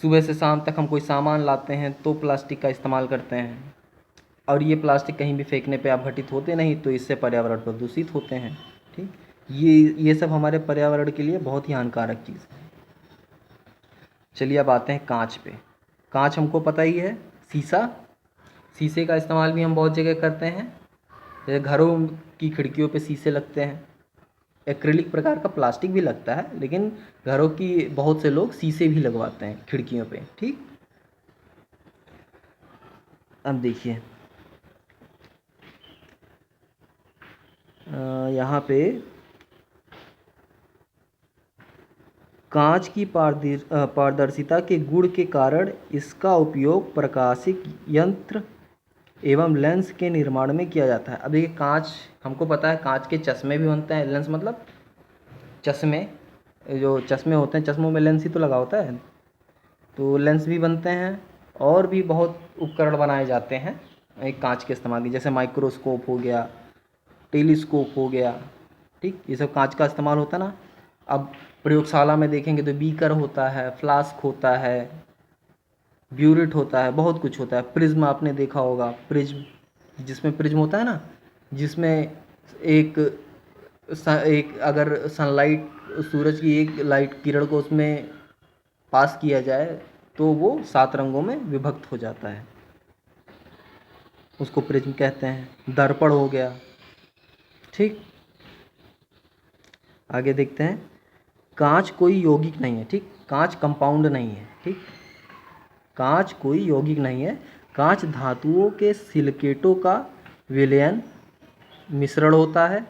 सुबह से शाम तक हम कोई सामान लाते हैं तो प्लास्टिक का इस्तेमाल करते हैं, और ये प्लास्टिक कहीं भी फेंकने पे अपघटित होते नहीं, तो इससे पर्यावरण प्रदूषित होते हैं, ठीक। ये सब हमारे पर्यावरण के लिए बहुत ही हानिकारक चीज़ है। चलिए अब आते हैं कांच पे। कांच हमको पता ही है, शीशा, शीशे का इस्तेमाल भी हम बहुत जगह करते हैं। जैसे घरों की खिड़कियों पे शीशे लगते हैं। एक्रिलिक प्रकार का प्लास्टिक भी लगता है, लेकिन घरों की बहुत से लोग शीशे भी लगवाते हैं खिड़कियों पे, ठीक। अब देखिए यहाँ पे कांच की पारदर्शिता के गुण के कारण इसका उपयोग प्रकाशिक यंत्र एवं लेंस के निर्माण में किया जाता है। अब देखिए कांच हमको पता है, कांच के चश्मे भी बनते हैं। लेंस मतलब चश्मे, जो चश्मे होते हैं चश्मों में लेंस ही तो लगा होता है, तो लेंस भी बनते हैं। और भी बहुत उपकरण बनाए जाते हैं एक कांच के इस्तेमाल की, जैसे माइक्रोस्कोप हो गया, टेलीस्कोप हो गया, ठीक। ये सब कांच का इस्तेमाल होता है ना। अब प्रयोगशाला में देखेंगे तो बीकर होता है, फ्लास्क होता है, ब्यूरेट होता है, बहुत कुछ होता है। प्रिज्म आपने देखा होगा, प्रिज्म जिसमें प्रिज्म होता है ना, जिसमें एक एक अगर सनलाइट, सूरज की एक लाइट किरण को उसमें पास किया जाए तो वो 7 रंगों में विभक्त हो जाता है, उसको प्रिज्म कहते हैं। दर्पण हो गया, ठीक। आगे देखते हैं। कांच कोई यौगिक नहीं है, ठीक। कांच कंपाउंड नहीं है, ठीक। कांच कोई यौगिक नहीं है। कांच धातुओं के सिलिकेटों का विलयन मिश्रण होता है।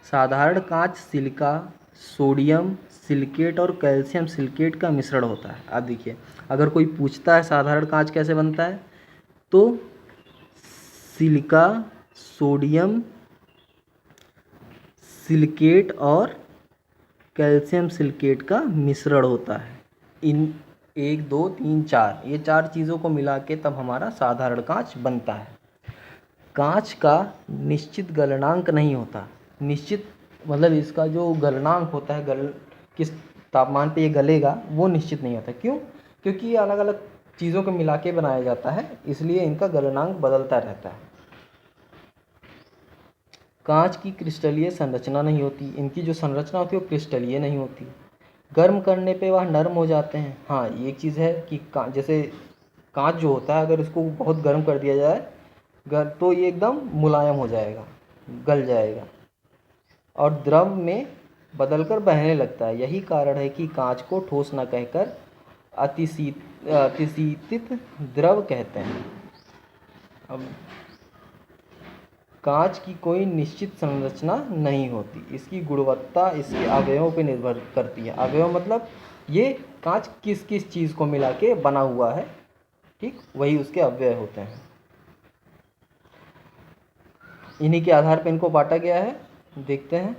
साधारण कांच सिलिका, सोडियम सिलिकेट और कैल्शियम सिलिकेट का मिश्रण होता है। अब देखिए अगर कोई पूछता है साधारण कांच कैसे बनता है, तो सिलिका, सोडियम सिलिकेट और कैल्शियम सिलिकेट का मिश्रण होता है। इन 1 2 3 4 ये 4 चीज़ों को मिला के तब हमारा साधारण कांच बनता है। कांच का निश्चित गलनांक नहीं होता। निश्चित मतलब इसका जो गलनांक होता है, किस तापमान पे ये गलेगा, वो निश्चित नहीं होता। क्यों? क्योंकि ये अलग अलग चीज़ों को मिला के बनाया जाता है, इसलिए इनका गलनांक बदलता रहता है। कांच की क्रिस्टलीय संरचना नहीं होती। इनकी जो संरचना होती है वो क्रिस्टलीय नहीं होती। गर्म करने पे वह नरम हो जाते हैं। हाँ, ये एक चीज़ है कि जैसे कांच जो होता है, अगर इसको बहुत गर्म कर दिया जाए तो ये एकदम मुलायम हो जाएगा, गल जाएगा और द्रव में बदलकर बहने लगता है। यही कारण है कि कांच को ठोस न कहकर अतिशीतित द्रव कहते हैं। अब कांच की कोई निश्चित संरचना नहीं होती। इसकी गुणवत्ता इसके अवयवों पर निर्भर करती है। अवयव मतलब ये कांच किस किस चीज़ को मिला के बना हुआ है, ठीक, वही उसके अवयव होते हैं। इन्हीं के आधार पर इनको बांटा गया है। देखते हैं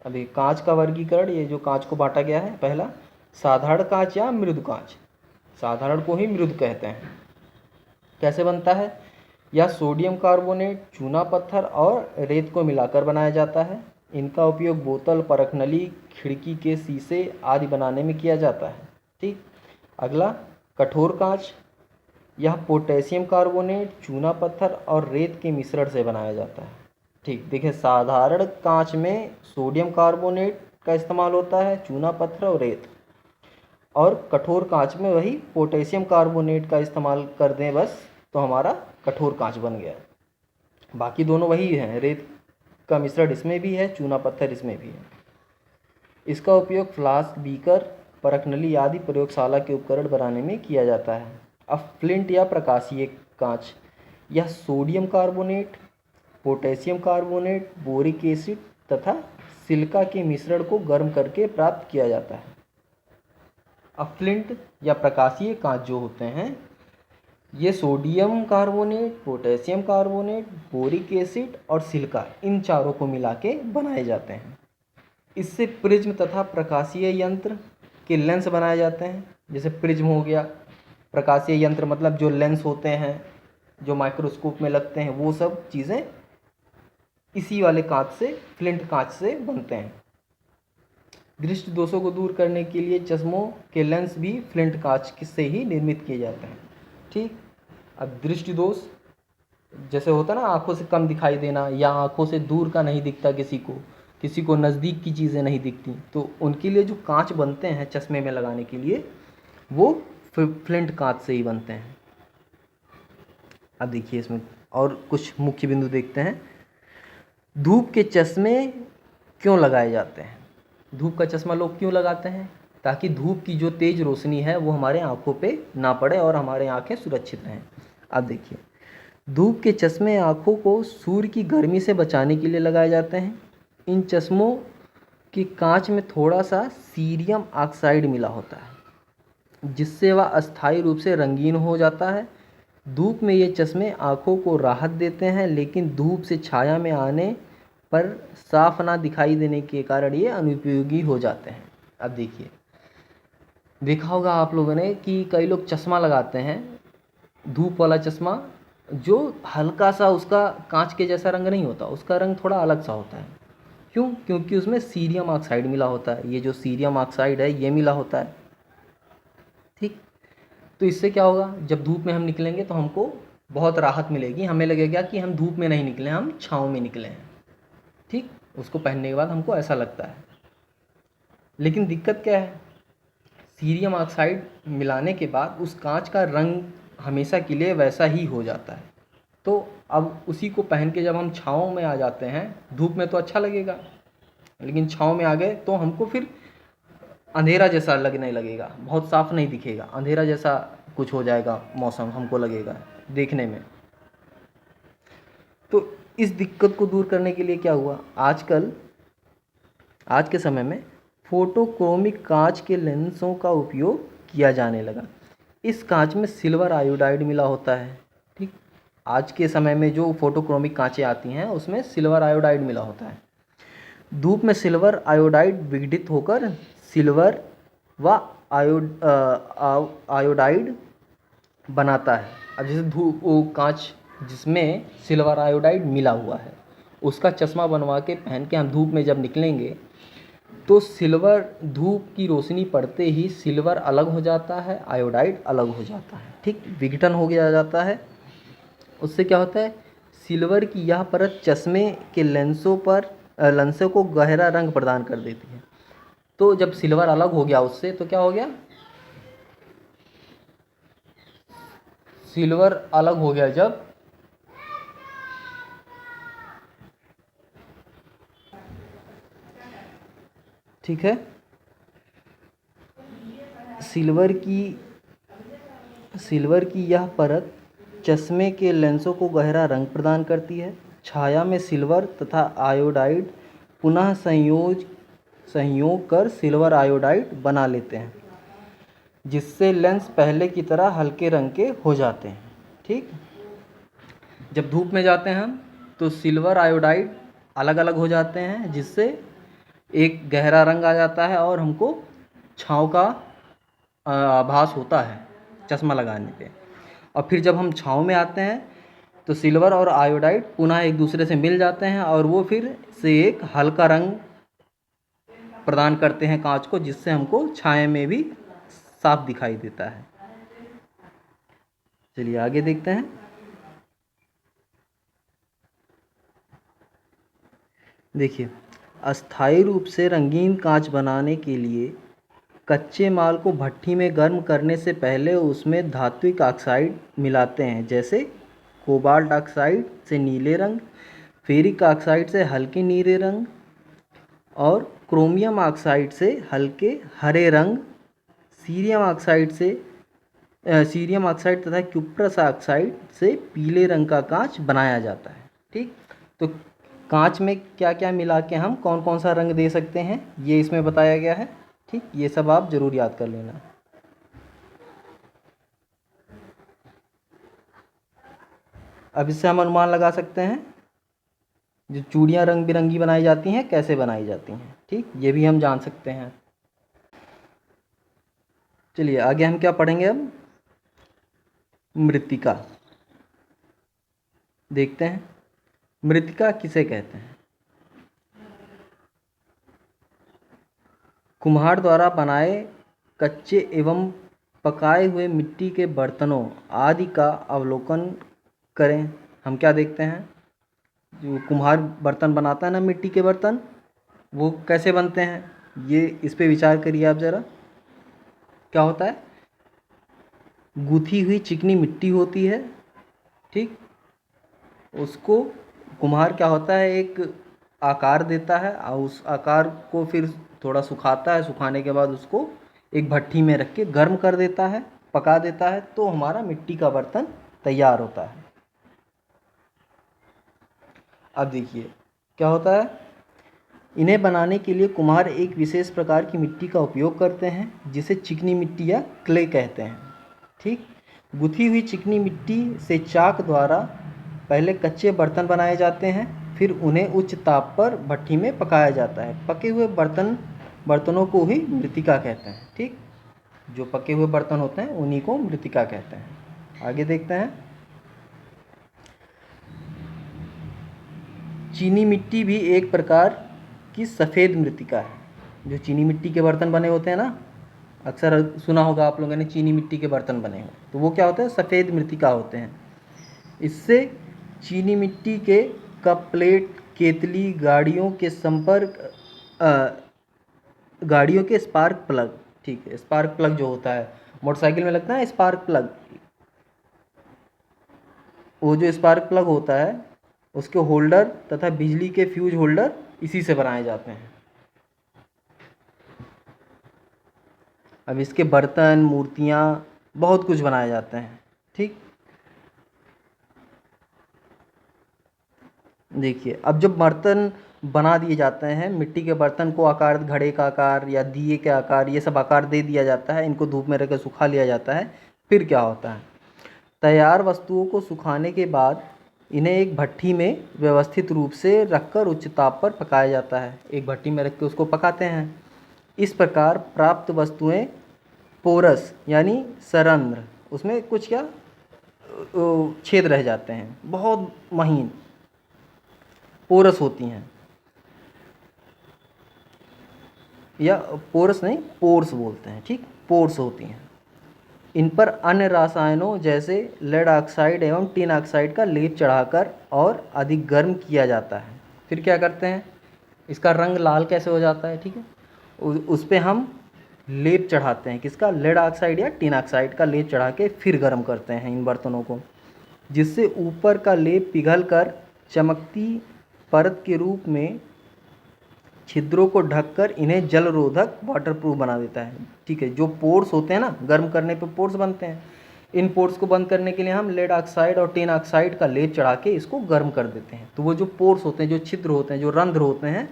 अभी कांच का वर्गीकरण। ये जो कांच को बांटा गया है, पहला साधारण कांच या मृदु कांच। साधारण को ही मृदु कहते हैं। कैसे बनता है? यह सोडियम कार्बोनेट, चूना पत्थर और रेत को मिलाकर बनाया जाता है। इनका उपयोग बोतल, परख नली, खिड़की के शीशे आदि बनाने में किया जाता है, ठीक। अगला कठोर कांच। यह पोटेशियम कार्बोनेट, चूना पत्थर और रेत के मिश्रण से बनाया जाता है, ठीक। देखिए, साधारण कांच में सोडियम कार्बोनेट का इस्तेमाल होता है, चूना पत्थर और रेत। और कठोर कांच में वही पोटेशियम कार्बोनेट का इस्तेमाल कर दें बस, तो हमारा कठोर कांच बन गया। बाकी दोनों वही हैं, रेत का मिश्रण इसमें भी है, चूना पत्थर इसमें भी है। इसका उपयोग फ्लास्क, बीकर, परखनली आदि प्रयोगशाला के उपकरण बनाने में किया जाता है। अब फ्लिंट या प्रकाशीय कांच। यह sodium carbonate, potassium carbonate, boric acid तथा सिलिका के मिश्रण को गर्म करके प्राप्त किया जाता है। अब फ्लिंट या प्रकाशीय कांच जो होते हैं, ये sodium carbonate, potassium carbonate, boric acid और सिलिका, इन चारों को मिला के बनाए जाते हैं। इससे प्रिज्म तथा प्रकाशीय यंत्र के लेंस बनाए जाते हैं। जैसे प्रिज्म हो गया, प्रकाशीय यंत्र मतलब जो लेंस होते हैं जो माइक्रोस्कोप में लगते हैं, वो सब चीज़ें इसी वाले कांच से, फ्लिंट कांच से बनते हैं। दृष्टि दोषों को दूर करने के लिए चश्मों के लेंस भी फ्लिंट कांच से ही निर्मित किए जाते हैं, ठीक। अब दृष्टि दोष जैसे होता है ना, आंखों से कम दिखाई देना या आंखों से दूर का नहीं दिखता, किसी को नज़दीक की चीज़ें नहीं दिखती, तो उनके लिए जो कांच बनते हैं चश्मे में लगाने के लिए, वो फ्लिंट कांच से ही बनते हैं। अब देखिए इसमें और कुछ मुख्य बिंदु देखते हैं। धूप के चश्मे क्यों लगाए जाते हैं? धूप का चश्मा लोग क्यों लगाते हैं? ताकि धूप की जो तेज़ रोशनी है वो हमारे आँखों पे ना पड़े और हमारे आँखें सुरक्षित रहें। अब देखिए, धूप के चश्मे आँखों को सूर्य की गर्मी से बचाने के लिए लगाए जाते हैं। इन चश्मों के कांच में थोड़ा सा सीरियम ऑक्साइड मिला होता है, जिससे वह अस्थायी रूप से रंगीन हो जाता है। धूप में ये चश्मे आँखों को राहत देते हैं, लेकिन धूप से छाया में आने पर साफ ना दिखाई देने के कारण ये अनुपयोगी हो जाते हैं। अब देखिए, देखा होगा आप लोगों ने कि कई लोग चश्मा लगाते हैं, धूप वाला चश्मा, जो हल्का सा उसका कांच के जैसा रंग नहीं होता, उसका रंग थोड़ा अलग सा होता है। क्यों? क्योंकि उसमें सीरियम ऑक्साइड मिला होता है। ये जो सीरियम ऑक्साइड है ये मिला होता है, ठीक। तो इससे क्या होगा, जब धूप में हम निकलेंगे तो हमको बहुत राहत मिलेगी, हमें लगेगा कि हम धूप में नहीं निकले, हम छाँव में निकले हैं, ठीक। उसको पहनने के बाद हमको ऐसा लगता है। लेकिन दिक्कत क्या है, सीरियम ऑक्साइड मिलाने के बाद उस कांच का रंग हमेशा के लिए वैसा ही हो जाता है। तो अब उसी को पहन के जब हम छाँव में आ जाते हैं, धूप में तो अच्छा लगेगा, लेकिन छाँव में आ गए तो हमको फिर अंधेरा जैसा लगने लगेगा, बहुत साफ नहीं दिखेगा, अंधेरा जैसा कुछ हो जाएगा मौसम, हमको लगेगा देखने में। तो इस दिक्कत को दूर करने के लिए क्या हुआ, आज के समय में फोटोक्रोमिक कांच के लेंसों का उपयोग किया जाने लगा। इस कांच में सिल्वर आयोडाइड मिला होता है, ठीक। आज के समय में जो फोटोक्रोमिक कांचें आती हैं उसमें सिल्वर आयोडाइड मिला होता है। धूप में सिल्वर आयोडाइड विघटित होकर सिल्वर व आयोडाइड बनाता है। अब जैसे धूप वो कांच जिसमें सिल्वर आयोडाइड मिला हुआ है, उसका चश्मा बनवा के पहन के हम धूप में जब निकलेंगे तो सिल्वर धूप की रोशनी पड़ते ही सिल्वर अलग हो जाता है, आयोडाइड अलग हो जाता है, ठीक, विघटन हो गया जाता है। उससे क्या होता है, सिल्वर की यह परत चश्मे के लेंसों को गहरा रंग प्रदान कर देती है। तो जब सिल्वर अलग हो गया उससे तो क्या हो गया, सिल्वर अलग हो गया जब ठीक है, सिल्वर की यह परत चश्मे के लेंसों को गहरा रंग प्रदान करती है। छाया में सिल्वर तथा आयोडाइड पुनः संयोग कर सिल्वर आयोडाइड बना लेते हैं, जिससे लेंस पहले की तरह हल्के रंग के हो जाते हैं। ठीक, जब धूप में जाते हैं हम तो सिल्वर आयोडाइड अलग अलग हो जाते हैं, जिससे एक गहरा रंग आ जाता है और हमको छाँव का आभास होता है चश्मा लगाने पे। और फिर जब हम छाँव में आते हैं तो सिल्वर और आयोडाइड पुनः एक दूसरे से मिल जाते हैं और वो फिर से एक हल्का रंग प्रदान करते हैं कांच को, जिससे हमको छाया में भी साफ दिखाई देता है। चलिए आगे देखते हैं। देखिए, अस्थायी रूप से रंगीन कांच बनाने के लिए कच्चे माल को भट्ठी में गर्म करने से पहले उसमें धात्विक ऑक्साइड मिलाते हैं, जैसे कोबाल्ट ऑक्साइड से नीले रंग, फेरिक ऑक्साइड से हल्के नीले रंग और क्रोमियम ऑक्साइड से हल्के हरे रंग, सीरियम ऑक्साइड तथा क्यूप्रस ऑक्साइड से पीले रंग का कांच बनाया जाता है। ठीक, तो कांच में क्या क्या मिला के हम कौन कौन सा रंग दे सकते हैं ये इसमें बताया गया है। ठीक, ये सब आप ज़रूर याद कर लेना। अब इससे हम अनुमान लगा सकते हैं जो चूड़ियाँ रंग बिरंगी बनाई जाती हैं कैसे बनाई जाती हैं। ठीक, ये भी हम जान सकते हैं। चलिए आगे हम क्या पढ़ेंगे अब, मृत्तिका देखते हैं। मृत्तिका किसे कहते हैं? कुम्हार द्वारा बनाए कच्चे एवं पकाए हुए मिट्टी के बर्तनों आदि का अवलोकन करें। हम क्या देखते हैं, जो कुम्हार बर्तन बनाता है ना, मिट्टी के बर्तन, वो कैसे बनते हैं, ये इस पे विचार करिए आप ज़रा। क्या होता है, गूंथी हुई चिकनी मिट्टी होती है। ठीक, उसको कुम्हार क्या होता है, एक आकार देता है और उस आकार को फिर थोड़ा सुखाता है, सुखाने के बाद उसको एक भट्ठी में रख के गर्म कर देता है, पका देता है, तो हमारा मिट्टी का बर्तन तैयार होता है। अब देखिए क्या होता है, इन्हें बनाने के लिए कुम्हार एक विशेष प्रकार की मिट्टी का उपयोग करते हैं, जिसे चिकनी मिट्टी या क्ले कहते हैं। ठीक, गुथी हुई चिकनी मिट्टी से चाक द्वारा पहले कच्चे बर्तन बनाए जाते हैं, फिर उन्हें उच्च ताप पर भट्ठी में पकाया जाता है। पके हुए बर्तनों को ही मृत्तिका कहते हैं। ठीक, जो पके हुए बर्तन होते हैं उन्हीं को मृत्तिका कहते हैं। आगे देखते हैं। चीनी मिट्टी भी एक प्रकार की सफ़ेद मृत्तिका है। जो चीनी मिट्टी के बर्तन बने होते हैं ना, अक्सर सुना होगा आप लोगों ने चीनी मिट्टी के बर्तन बने हुए, तो वो क्या होते हैं, सफ़ेद मृत्तिका होते हैं। इससे चीनी मिट्टी के कप, प्लेट, केतली, गाड़ियों के स्पार्क प्लग, ठीक है, स्पार्क प्लग जो होता है मोटरसाइकिल में लगता है स्पार्क प्लग, वो जो स्पार्क प्लग होता है उसके होल्डर तथा बिजली के फ्यूज होल्डर इसी से बनाए जाते हैं। अब इसके बर्तन, मूर्तियाँ, बहुत कुछ बनाए जाते हैं। ठीक, देखिए अब जब बर्तन बना दिए जाते हैं, मिट्टी के बर्तन को आकार, घड़े का आकार या दिए के आकार, ये सब आकार दे दिया जाता है, इनको धूप में रखकर सुखा लिया जाता है। फिर क्या होता है, तैयार वस्तुओं को सुखाने के बाद इन्हें एक भट्ठी में व्यवस्थित रूप से रखकर उच्च ताप पर पकाया जाता है। एक भट्टी में रख के उसको पकाते हैं। इस प्रकार प्राप्त वस्तुएं पोरस यानी सरंध्र, उसमें कुछ क्या छेद रह जाते हैं, बहुत महीन पोरस होती हैं, या पोरस नहीं पोर्स बोलते हैं, ठीक, पोर्स होती हैं। इन पर अन्य रसायनों जैसे लेड ऑक्साइड एवं टिन ऑक्साइड का लेप चढ़ाकर और अधिक गर्म किया जाता है। फिर क्या करते हैं, इसका रंग लाल कैसे हो जाता है, ठीक है, उस पर हम लेप चढ़ाते हैं, किसका, लेड ऑक्साइड या टिन ऑक्साइड का लेप चढ़ा के फिर गर्म करते हैं इन बर्तनों को, जिससे ऊपर का लेप पिघलकर चमकती परत के रूप में छिद्रों को ढककर इन्हें जल रोधक वाटरप्रूफ बना देता है। ठीक है, जो पोर्स होते हैं ना, गर्म करने पे पोर्स बनते हैं, इन पोर्स को बंद करने के लिए हम लेड ऑक्साइड और टिन ऑक्साइड का लेप चढ़ा के इसको गर्म कर देते हैं। तो वो जो पोर्स होते हैं, जो छिद्र होते हैं, जो रंध्र होते हैं,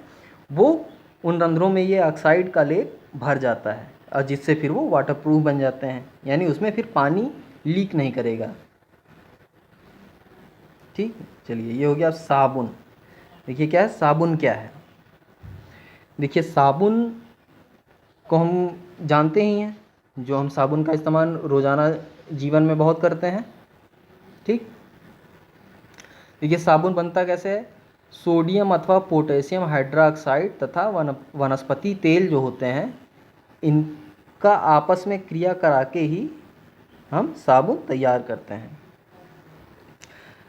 वो उन रंध्रों में ये ऑक्साइड का लेप भर जाता है और जिससे फिर वो वाटरप्रूफ बन जाते हैं, यानी उसमें फिर पानी लीक नहीं करेगा। ठीक, चलिए ये हो गया साबुन। देखिए क्या है साबुन, क्या है, देखिए साबुन को हम जानते ही हैं, जो हम साबुन का इस्तेमाल रोज़ाना जीवन में बहुत करते हैं। ठीक, देखिए साबुन बनता कैसे है, सोडियम अथवा पोटेशियम हाइड्रोक्साइड तथा वनस्पति तेल जो होते हैं, इनका आपस में क्रिया करा के ही हम साबुन तैयार करते हैं।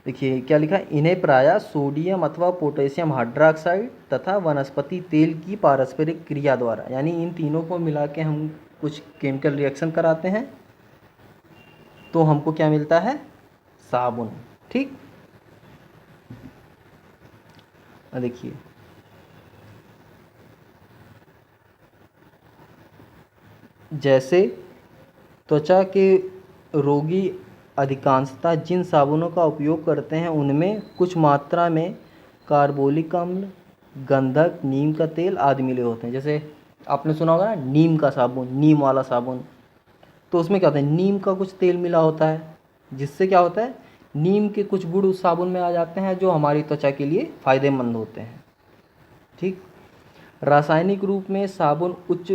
देखिए क्या लिखा है, इन्हें प्रायः सोडियम अथवा पोटेशियम हाइड्रोक्साइड तथा वनस्पति तेल की पारस्परिक क्रिया द्वारा, यानी इन तीनों को मिला के हम कुछ केमिकल रिएक्शन कराते हैं तो हमको क्या मिलता है, साबुन। ठीक, देखिए जैसे त्वचा के रोगी अधिकांशतः जिन साबुनों का उपयोग करते हैं उनमें कुछ मात्रा में कार्बोलिक अम्ल, गंधक, नीम का तेल आदि मिले होते हैं। जैसे आपने सुना होगा ना, नीम का साबुन, नीम वाला साबुन, तो उसमें क्या होता है, नीम का कुछ तेल मिला होता है, जिससे क्या होता है, नीम के कुछ गुण उस साबुन में आ जाते हैं जो हमारी त्वचा के लिए फ़ायदेमंद होते हैं। ठीक, रासायनिक रूप में साबुन उच्च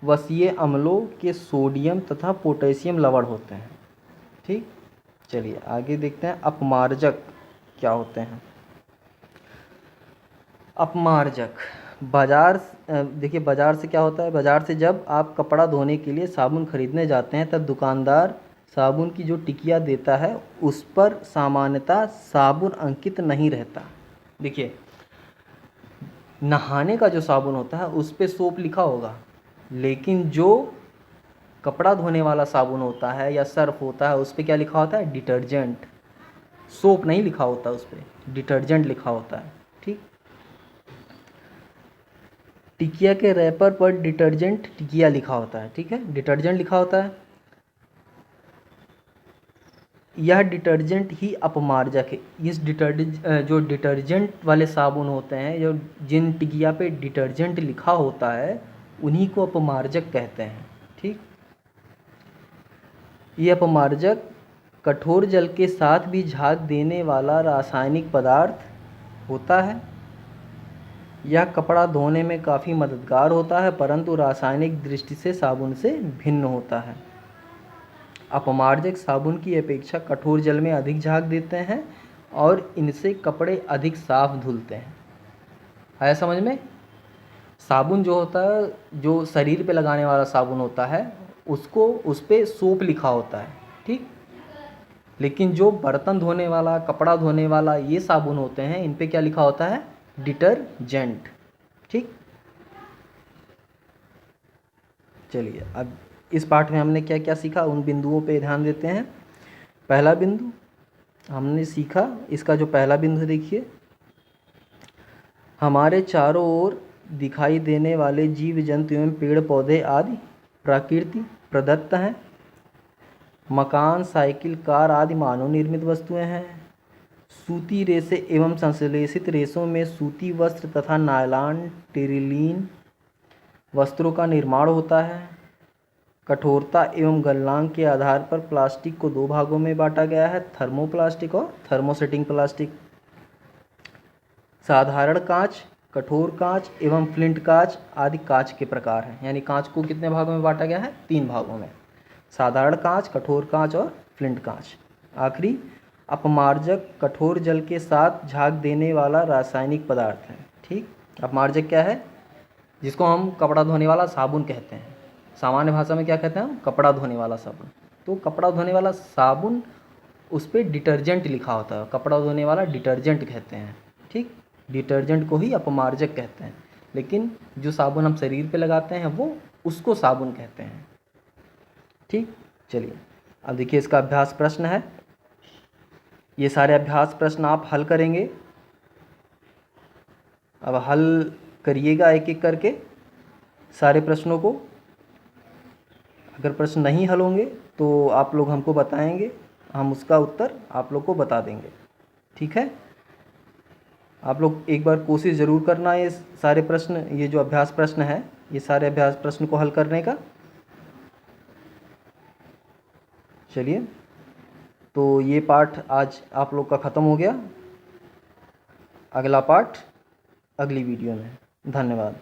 वसीय अम्लों के सोडियम तथा पोटेशियम लवण होते हैं। ठीक, चलिए आगे देखते हैं अपमार्जक क्या होते हैं। अपमार्जक बाजार, देखिए बाज़ार से क्या होता है, बाज़ार से जब आप कपड़ा धोने के लिए साबुन खरीदने जाते हैं तब दुकानदार साबुन की जो टिकिया देता है उस पर सामान्यतः साबुन अंकित नहीं रहता। देखिए नहाने का जो साबुन होता है उस पर सोप लिखा होगा, लेकिन जो कपड़ा धोने वाला साबुन होता है या सर्फ होता है उस पर क्या लिखा होता है, डिटर्जेंट। सोप नहीं लिखा होता, उस पर डिटर्जेंट लिखा होता है। ठीक, टिकिया के रैपर पर डिटर्जेंट टिकिया लिखा होता है। ठीक है, डिटर्जेंट लिखा होता है, यह डिटर्जेंट ही अपमार्जक है। इस जो डिटर्जेंट वाले साबुन होते हैं, जो जिन टिकिया पे डिटर्जेंट लिखा होता है, उन्हीं को अपमार्जक कहते हैं। ठीक, ये अपमार्जक कठोर जल के साथ भी झाग देने वाला रासायनिक पदार्थ होता है। यह कपड़ा धोने में काफ़ी मददगार होता है, परंतु रासायनिक दृष्टि से साबुन से भिन्न होता है। अपमार्जक साबुन की अपेक्षा कठोर जल में अधिक झाग देते हैं और इनसे कपड़े अधिक साफ धुलते हैं। आया समझ में? साबुन जो होता है, जो शरीर पे लगाने वाला साबुन होता है, उसको उस पर सोप लिखा होता है। ठीक, लेकिन जो बर्तन धोने वाला, कपड़ा धोने वाला ये साबुन होते हैं, इन पे क्या लिखा होता है, डिटर्जेंट। ठीक, चलिए अब इस पाठ में हमने क्या क्या सीखा, उन बिंदुओं पे ध्यान देते हैं। पहला बिंदु हमने सीखा, इसका जो पहला बिंदु देखिए, हमारे चारों ओर दिखाई देने वाले जीव जंतु एवं पेड़ पौधे आदि प्रकृति प्रदत्त हैं। मकान, साइकिल, कार आदि मानव निर्मित वस्तुएं हैं। सूती रेशे एवं संश्लेषित रेशों में सूती वस्त्र तथा नायलॉन, टेरिलीन वस्त्रों का निर्माण होता है। कठोरता एवं गलनांक के आधार पर प्लास्टिक को 2 भागों में बांटा गया है, थर्मोप्लास्टिक और थर्मोसेटिंग प्लास्टिक। साधारण कांच, कठोर कांच एवं फ्लिंट कांच आदि कांच के प्रकार हैं। यानी कांच को कितने भागों में बांटा गया है? 3 भागों में, साधारण कांच, कठोर कांच और फ्लिंट कांच। आखिरी, अपमार्जक कठोर जल के साथ झाग देने वाला रासायनिक पदार्थ है। ठीक, अपमार्जक क्या है? जिसको हम कपड़ा धोने वाला साबुन कहते हैं, सामान्य भाषा में क्या कहते हैं हम? कपड़ा धोने वाला साबुन। तो कपड़ा धोने वाला साबुन, उस पर डिटर्जेंट लिखा होता है, कपड़ा धोने वाला डिटर्जेंट कहते हैं। ठीक, डिटर्जेंट को ही अपमार्जक कहते हैं, लेकिन जो साबुन हम शरीर पे लगाते हैं वो उसको साबुन कहते हैं। ठीक, चलिए अब देखिए इसका अभ्यास प्रश्न है। ये सारे अभ्यास प्रश्न आप हल करेंगे। अब हल करिएगा एक एक करके सारे प्रश्नों को। अगर प्रश्न नहीं हल होंगे तो आप लोग हमको बताएंगे, हम उसका उत्तर आप लोग को बता देंगे। ठीक है, आप लोग एक बार कोशिश ज़रूर करना ये सारे प्रश्न, ये जो अभ्यास प्रश्न है, ये सारे अभ्यास प्रश्न को हल करने का। चलिए, तो ये पाठ आज आप लोग का ख़त्म हो गया। अगला पाठ अगली वीडियो में। धन्यवाद।